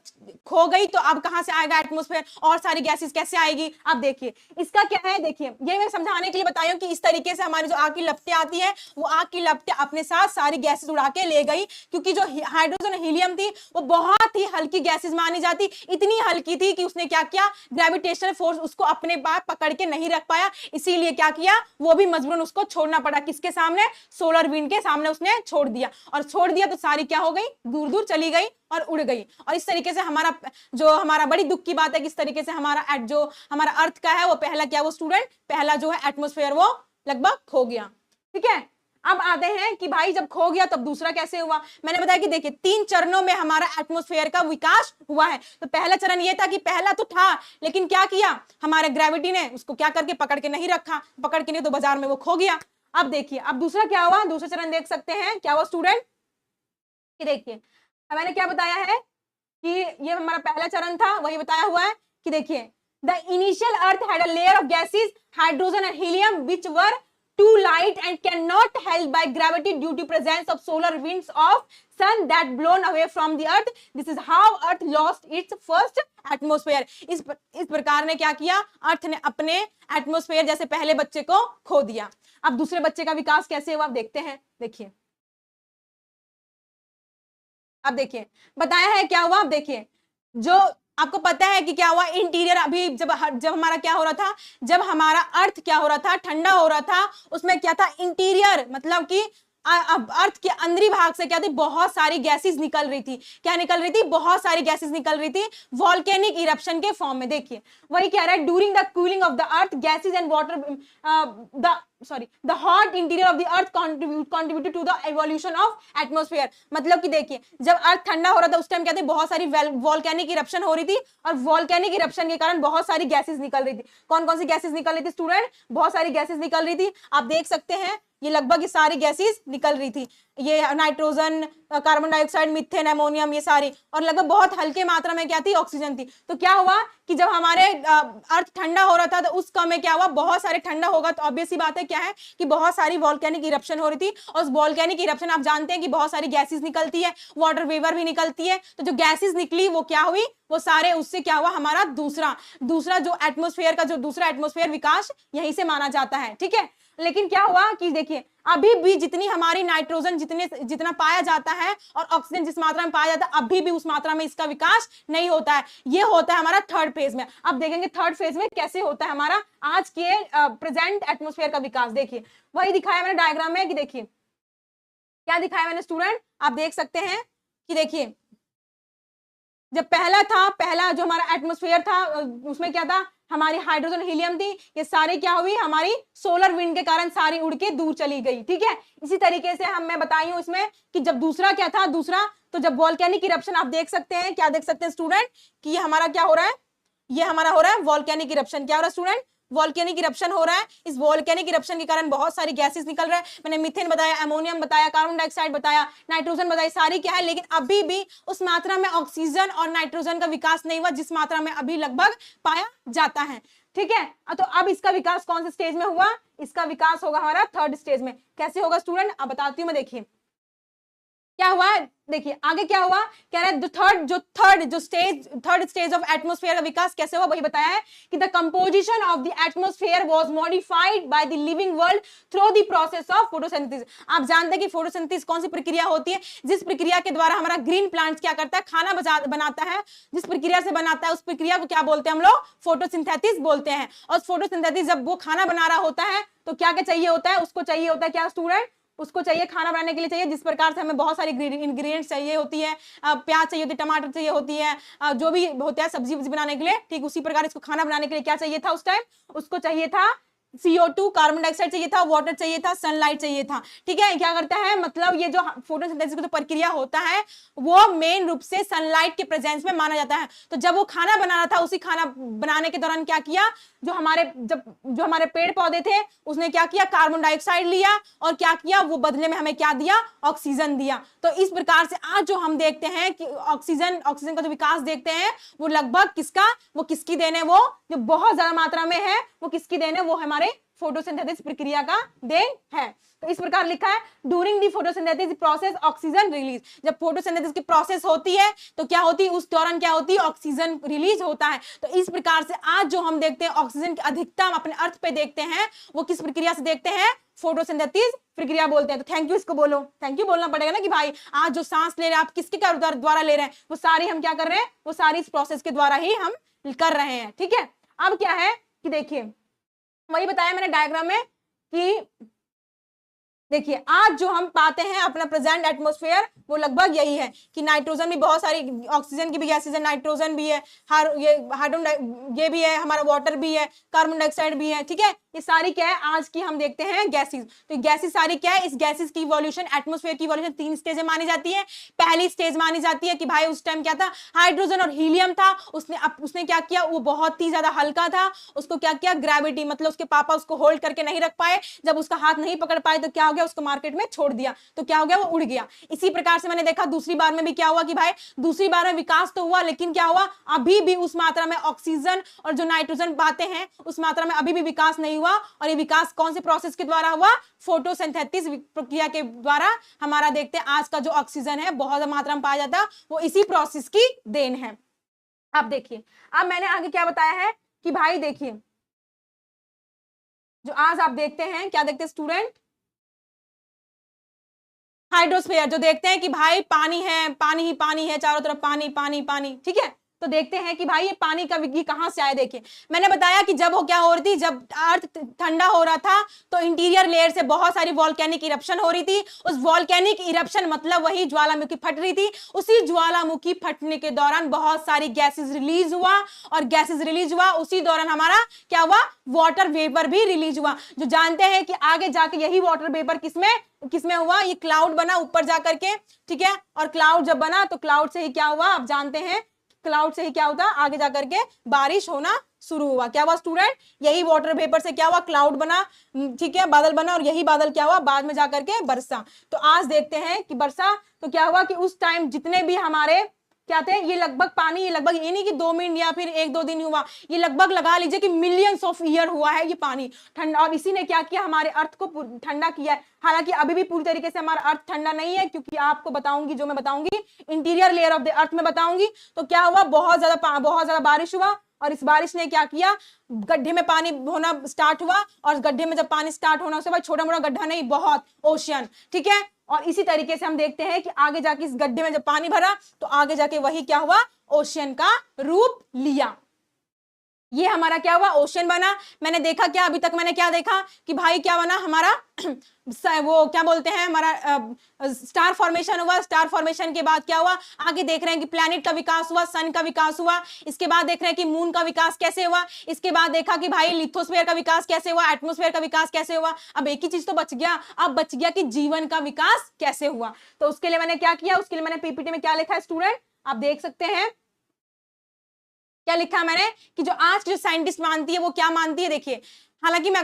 खो गई तो अब कहां से आएगा एटमॉस्फेयर, और सारी गैसेस कैसे आएगी। अब देखिए इसका क्या है, देखिए ये मैं समझाने के लिए बताई हूं कि इस तरीके से हमारी जो आग की लपटें आती है वो आग की लपटें अपने साथ सारी गैसेस उड़ा के ले गई, क्योंकि जो हाइड्रोजन और हीलियम थी वो बहुत ही हल्की गैसेस मानी जाती, इतनी हल्की थी कि उसने क्या किया, ग्रेविटेशनल फोर्स उसको अपने पास पकड़ के नहीं रख पाया, इसीलिए क्या किया, वो भी मजबूरन उसको छोड़ना पड़ा, किसके सामने, सोलर विंड के सामने उसने छोड़ दिया, और छोड़ दिया तो सारी क्या हो गई, दूर दूर चली गई और उड़ गई। और इस तरीके से हमारा बड़ी दुख की बात है कि इस तरीके से जो हमारा अर्थ का है वो पहला क्या, वो स्टूडेंट पहला जो है एटमॉस्फेयर वो लगभग खो गया। ठीक है, अब आते हैं कि भाई जब खो गया तब दूसरा कैसे हुआ। मैंने बताया कि देखिए 3 चरणों में हमारा एटमॉस्फेयर का विकास हुआ है। तो पहला चरण ये था कि पहला तो था, लेकिन क्या किया, हमारे ग्रेविटी ने उसको क्या करके पकड़ के नहीं रखा, पकड़ के नहीं तो बाजार में वो खो गया। अब देखिए अब दूसरा क्या हुआ, दूसरा चरण देख सकते हैं क्या हुआ स्टूडेंट, कि देखिए मैंने क्या बताया है कि ये हमारा पहला चरण था, वही बताया हुआ है कि देखिए the initial earth had a layer of gases hydrogen and helium which were too light and cannot held by gravity due to presence of solar winds of sun that blown away from the earth. This is how earth lost its first atmosphere. इस प्रकार ने क्या किया, अर्थ ने अपने atmosphere जैसे पहले बच्चे को खो दिया। अब दूसरे बच्चे का विकास कैसे हुआ देखते हैं। देखिए अब देखिए बताया है क्या हुआ। अब देखिए जो आपको पता है कि क्या हुआ, इंटीरियर अभी जब हमारा क्या हो रहा था, जब हमारा अर्थ क्या हो रहा था, ठंडा हो रहा था, उसमें क्या था, इंटीरियर मतलब कि अर्थ के अंदरी भाग से क्या थी, बहुत सारी गैसेस निकल रही थी। क्या निकल रही थी, बहुत सारी गैसेस निकल रही थी वॉल्केनिक इरप्शन के फॉर्म में। देखिए वही कह रहा है, during the cooling of the earth gases and water the hot interior of the earth contributed to the evolution of atmosphere। मतलब कि देखिए जब अर्थ ठंडा हो रहा था उस टाइम क्या थी, बहुत सारी वॉल्केनिक इरप्शन हो रही थी, और वॉल्केनिक इरप्शन के कारण बहुत सारी गैसेस निकल रही थी। कौन कौन सी गैसेस निकल रही थी स्टूडेंट, बहुत सारी गैसेस निकल रही थी। आप देख सकते हैं ये लगभग ये सारी गैसेस निकल रही थी, ये nitrogen, carbon dioxide, methane, ammonium, ये सारी, और लगभग बहुत हल्के मात्रा में क्या थी, ऑक्सीजन थी। तो क्या हुआ कि जब हमारे अर्थ ठंडा हो रहा था तो उस समय क्या हुआ, बहुत सारे ठंडा होगा तो ऑब्वियस सी बात है क्या है कि बहुत सारी वॉल्केनिक इरप्शन हो रही थी, और उस वॉल्केनिक इरप्शन आप जानते हैं कि बहुत सारी गैसेस निकलती है, वाटर वेपर भी निकलती है। तो जो गैसेस निकली वो क्या हुई, वो सारे उससे क्या हुआ, हमारा दूसरा जो एटमॉस्फेयर का जो दूसरा एटमॉस्फेयर विकास यहीं से माना जाता है। ठीक है, लेकिन क्या हुआ कि देखिए अभी भी जितनी हमारी नाइट्रोजन जितना पाया जाता है और ऑक्सीजन जिस मात्रा में पाया जाता है, अभी भी उस मात्रा में इसका विकास नहीं होता है। ये होता है हमारा थर्ड फेज में। अब देखेंगे थर्ड फेज में कैसे होता है हमारा आज के प्रेजेंट एटमॉस्फेयर का विकास। देखिए वही दिखाया मैंने डायग्राम में कि देखिए क्या दिखाया मैंने स्टूडेंट, आप देख सकते हैं कि देखिए जब पहला जो हमारा एटमॉस्फेयर था उसमें क्या था, हमारी हाइड्रोजन हीलियम थी, ये सारी क्या हुई, हमारी सोलर विंड के कारण सारी उड़ के दूर चली गई। ठीक है, इसी तरीके से मैं बताई हूं इसमें कि जब दूसरा क्या था, तो जब वॉल्केनिक इरप्शन, आप देख सकते हैं क्या देख सकते हैं स्टूडेंट कि ये हमारा क्या हो रहा है, ये हमारा हो रहा है वॉल्केनिक इरप्शन। क्या हो रहा है स्टूडेंट, वॉल्केनिक इरप्शन हो रहा है। इस वॉल्केनिक इरप्शन के कारण बहुत सारी गैसेस निकल रहा है। मैंने मीथेन बताया, अमोनियम बताया, कार्बन डाइऑक्साइड बताया, नाइट्रोजन बताई, सारी क्या है, लेकिन अभी भी उस मात्रा में ऑक्सीजन और नाइट्रोजन का विकास नहीं हुआ जिस मात्रा में अभी लगभग पाया जाता है। ठीक है, तो अब इसका विकास कौन से स्टेज में हुआ, इसका विकास होगा हमारा थर्ड स्टेज में। कैसे होगा स्टूडेंट, अब बताती हूं मैं। देखिए क्या हुआ, देखिए आगे क्या हुआ, कह रहा है थर्ड स्टेज ऑफ एटमॉस्फेयर का विकास कैसे हुआ, वही बताया है कि the composition of the atmosphere was modified by the living world through the process of photosynthesis. आप जानते हैं कि फोटोसिंथेसिस कौन सी प्रक्रिया होती है, जिस प्रक्रिया के द्वारा हमारा ग्रीन प्लांट क्या करता है, खाना बनाता है। जिस प्रक्रिया से बनाता है उस प्रक्रिया को क्या बोलते हैं हम लोग, फोटोसिंथेसिस बोलते हैं। और फोटोसिंथेसिस जब वो खाना बना रहा होता है तो क्या क्या चाहिए होता है, उसको चाहिए होता है क्या स्टूडेंट, उसको चाहिए खाना बनाने के लिए चाहिए, जिस प्रकार से हमें बहुत सारी इंग्रेडिएंट्स चाहिए होती है, प्याज चाहिए होती है, टमाटर चाहिए होती है, जो भी होता है सब्जी बनाने के लिए, ठीक उसी प्रकार इसको खाना बनाने के लिए क्या चाहिए था उस टाइम, उसको चाहिए था CO2 कार्बन डाइऑक्साइड चाहिए था, वाटर चाहिए था, सनलाइट चाहिए था। ठीक है, क्या करता है, मतलब ये जो फोटोसिंथेसिस का जो प्रक्रिया होता है वो मेन रूप से सनलाइट के प्रेजेंस में माना जाता है। तो जब वो खाना बना रहा था, उसी खाना बनाने के दौरान क्या किया, जो हमारे पेड़ पौधे थे उसने क्या किया, कार्बन डाइऑक्साइड लिया और क्या किया, वो बदले में हमें क्या दिया, ऑक्सीजन दिया। तो इस प्रकार से आज जो हम देखते हैं कि ऑक्सीजन का जो विकास देखते हैं वो लगभग किसकी देन है, वो जो बहुत ज्यादा मात्रा में है वो किसकी देन है, वो हमारी हमारे फोटोसिंथेसिस प्रक्रिया का देन है। तो इस प्रकार लिखा है, during the photosynthesis process oxygen release. जब फोटोसिंथेसिस की प्रोसेस होती है तो क्या होती है, उस दौरान क्या होती है, ऑक्सीजन रिलीज होता है। तो इस प्रकार से आज जो हम देखते हैं ऑक्सीजन की अधिकता हम अपने अर्थ पे देखते हैं, वो किस प्रक्रिया से देखते हैं, फोटोसिंथेसिस प्रक्रिया बोलते हैं। तो थैंक यू इसको बोलो, थैंक यू बोलना पड़ेगा ना कि भाई आज जो सांस ले रहे हैं आप किसके द्वारा ले रहे हैं, वो सारी हम क्या कर रहे हैं, वो सारी इस प्रोसेस के द्वारा ही हम कर रहे हैं। ठीक है, अब क्या है कि देखिए वही बताया मैंने डायग्राम में कि देखिए आज जो हम पाते हैं अपना प्रेजेंट एटमॉस्फेयर वो लगभग यही है कि नाइट्रोजन भी बहुत सारी, ऑक्सीजन की भी गैसेज है, नाइट्रोजन भी है, ये भी है, हमारा वाटर भी है, कार्बन डाइऑक्साइड भी है। ठीक है, ये सारी क्या है आज की हम देखते हैं गैसेज। तो गैसेज सारी क्या है, इस गैसेज की इवोल्यूशन, एटमॉस्फेयर की इवोल्यूशन 3 स्टेज में मानी जाती है। पहली स्टेज मानी जाती है कि भाई उस टाइम क्या था, हाइड्रोजन और हीलियम था, उसने क्या किया, वो बहुत ही ज्यादा हल्का था, उसको क्या किया, ग्रेविटी मतलब उसके पापा उसको होल्ड करके नहीं रख पाए, जब उसका हाथ नहीं पकड़ पाए तो क्या हो गया, उसको मार्केट में छोड़ दिया, तो क्या हो गया, वो उड़ गया। इसी प्रकार से मैंने देखा दूसरी बार में भी क्या हुआ कि भाई दूसरी बार में विकास तो हुआ, लेकिन क्या हुआ, अभी भी उस मात्रा में ऑक्सीजन और जो नाइट्रोजन पाते हैं उस मात्रा में अभी भी विकास नहीं हुआ। और ये विकास कौन से प्रोसेस के द्वारा हुआ, फोटोसिंथेसिस प्रक्रिया के द्वारा। हमारा देखते हैं आज का जो ऑक्सीजन है बहुत मात्रा में पाया जाता है, वो इसी प्रोसेस की देन है। अब देखिए, अब मैंने आगे क्या बताया है कि भाई देखिए जो आज आप देखते हैं, क्या देखते हैं स्टूडेंट, हाइड्रोस्फीयर, जो देखते हैं कि भाई पानी है, पानी ही पानी है, चारों तरफ पानी पानी पानी। ठीक है, तो देखते हैं कि भाई ये पानी का विज्ञान कहां से आया। देखिए मैंने बताया कि जब वो क्या हो रही थी, जब अर्थ ठंडा हो रहा था तो इंटीरियर लेयर से बहुत सारी वॉल्केनिक इरप्शन हो रही थी। उस वॉल्केनिक इरप्शन मतलब वही ज्वालामुखी फट रही थी। उसी ज्वालामुखी फटने के दौरान बहुत सारी गैसेस रिलीज हुआ, और गैसेस रिलीज हुआ उसी दौरान हमारा क्या हुआ, वाटर वेपर भी रिलीज हुआ। जो जानते हैं कि आगे जाके यही वाटर वेपर किसमें हुआ, ये क्लाउड बना ऊपर जाकर के। ठीक है, और क्लाउड जब बना तो क्लाउड से ही क्या हुआ, आप जानते हैं क्लाउड से ही क्या होता, आगे जाकर के बारिश होना शुरू हुआ। क्या हुआ स्टूडेंट, यही वाटर वेपर से क्या हुआ, क्लाउड बना। ठीक है, बादल बना, और यही बादल क्या हुआ, बाद में जाकर के बरसा। तो आज देखते हैं कि बरसा तो क्या हुआ कि उस टाइम जितने भी हमारे क्या थे, ये लगभग पानी, ये लगभग ये नहीं कि 2 मिनट या फिर 1-2 दिन हुआ, ये लगभग लगा लीजिए कि मिलियंस ऑफ ईयर हुआ है ये पानी ठंडा। और इसी ने क्या किया, हमारे अर्थ को ठंडा किया है। हालांकि अभी भी पूरी तरीके से हमारा अर्थ ठंडा नहीं है, क्योंकि आपको बताऊंगी, जो मैं बताऊंगी इंटीरियर लेयर ऑफ द अर्थ में बताऊंगी। तो क्या हुआ, बहुत ज्यादा बारिश हुआ, और इस बारिश ने क्या किया, गड्ढे में पानी होना स्टार्ट हुआ, और गड्ढे में जब पानी स्टार्ट होना, उसके बाद छोटा मोटा गड्ढा नहीं, बहुत ओशियन। ठीक है, और इसी तरीके से हम देखते हैं कि आगे जाके इस गड्ढे में जब पानी भरा तो आगे जाके वही क्या हुआ, ओशियन का रूप लिया। ये हमारा क्या हुआ, ओशन बना। मैंने देखा क्या, अभी तक मैंने क्या देखा कि भाई क्या बना हमारा वो क्या बोलते हैं, हमारा स्टार फॉर्मेशन हुआ। स्टार फॉर्मेशन के बाद क्या हुआ, आगे देख रहे हैं कि प्लैनेट का विकास हुआ, सन का विकास हुआ। इसके बाद देख रहे हैं कि मून का विकास कैसे हुआ। इसके बाद देखा कि भाई लिथोस्फीयर का विकास कैसे हुआ, एटमॉस्फेयर का विकास कैसे हुआ। अब एक ही चीज तो बच गया, अब बच गया कि जीवन का विकास कैसे हुआ। तो उसके लिए मैंने क्या किया, उसके लिए मैंने पीपीटी में क्या लिखा है स्टूडेंट, आप देख सकते हैं क्या लिखा मैंने, कि जो आज जो साइंटिस्ट मानती है वो क्या मानती है। देखिए हालांकि मैं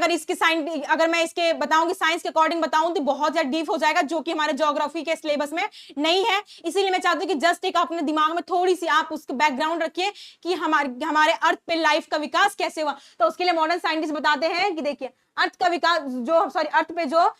अगर मैं इसके बताऊंगी साइंस के अकॉर्डिंग बताऊं तो बहुत ज्यादा डीप हो जाएगा, जो कि हमारे ज्योग्राफी के सिलेबस में नहीं है। इसीलिए मैं चाहती हूँ कि जस्ट एक अपने दिमाग में थोड़ी सी आप उसके बैकग्राउंड रखिए कि हमारे अर्थ पे लाइफ का विकास कैसे हुआ। तो उसके लिए मॉडर्न साइंटिस्ट बताते हैं कि देखिए अर्थ का विकास अर्थ पे जो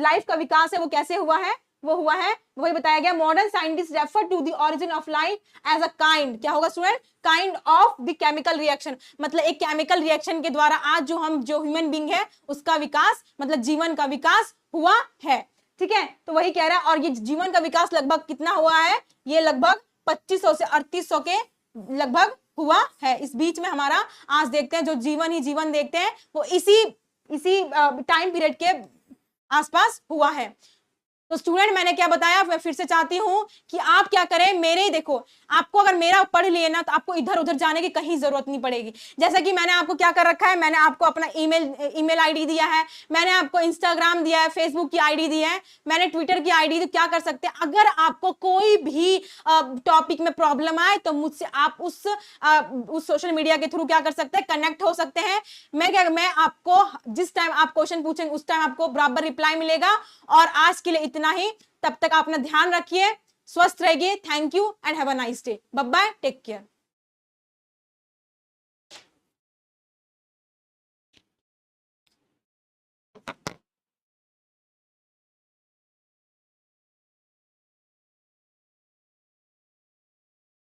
लाइफ का विकास है वो कैसे हुआ है, वो हुआ है वही बताया गया। Modern scientist refer to the origin of life as a kind, क्या होगा student, kind of the chemical reaction. मतलब एक केमिकल रिएक्शन के द्वारा आज जो ह्यूमन बीइंग है उसका विकास, मतलब जीवन का विकास हुआ है। ठीक है, तो वही कह रहा है। और ये जीवन का विकास लगभग कितना हुआ है, ये लगभग 2500 से 3800 के लगभग हुआ है। इस बीच में हमारा आज देखते हैं जो जीवन ही जीवन देखते हैं वो इसी टाइम पीरियड के आसपास हुआ है। तो स्टूडेंट मैंने क्या बताया, मैं फिर से चाहती हूं कि आप क्या करें, मेरे देखो आपको अगर मेरा पढ़ लिए ना तो आपको इधर उधर जाने की कहीं जरूरत नहीं पड़ेगी। जैसा कि मैंने आपको क्या कर रखा है, मैंने आपको अपना ईमेल आईडी दिया है, मैंने आपको इंस्टाग्राम दिया है, फेसबुक की आईडी दी है, मैंने ट्विटर की आईडी दी। क्या कर सकते हैं, अगर आपको कोई भी टॉपिक में प्रॉब्लम आए तो मुझसे आप उस सोशल मीडिया के थ्रू क्या कर सकते हैं, कनेक्ट हो सकते हैं। मैं आपको जिस टाइम आप क्वेश्चन पूछेंगे उस टाइम आपको बराबर रिप्लाई मिलेगा। और आज के लिए इतना ही, तब तक अपना ध्यान रखिए, स्वस्थ रहिए। Thank you and have a nice day, bye bye, take care.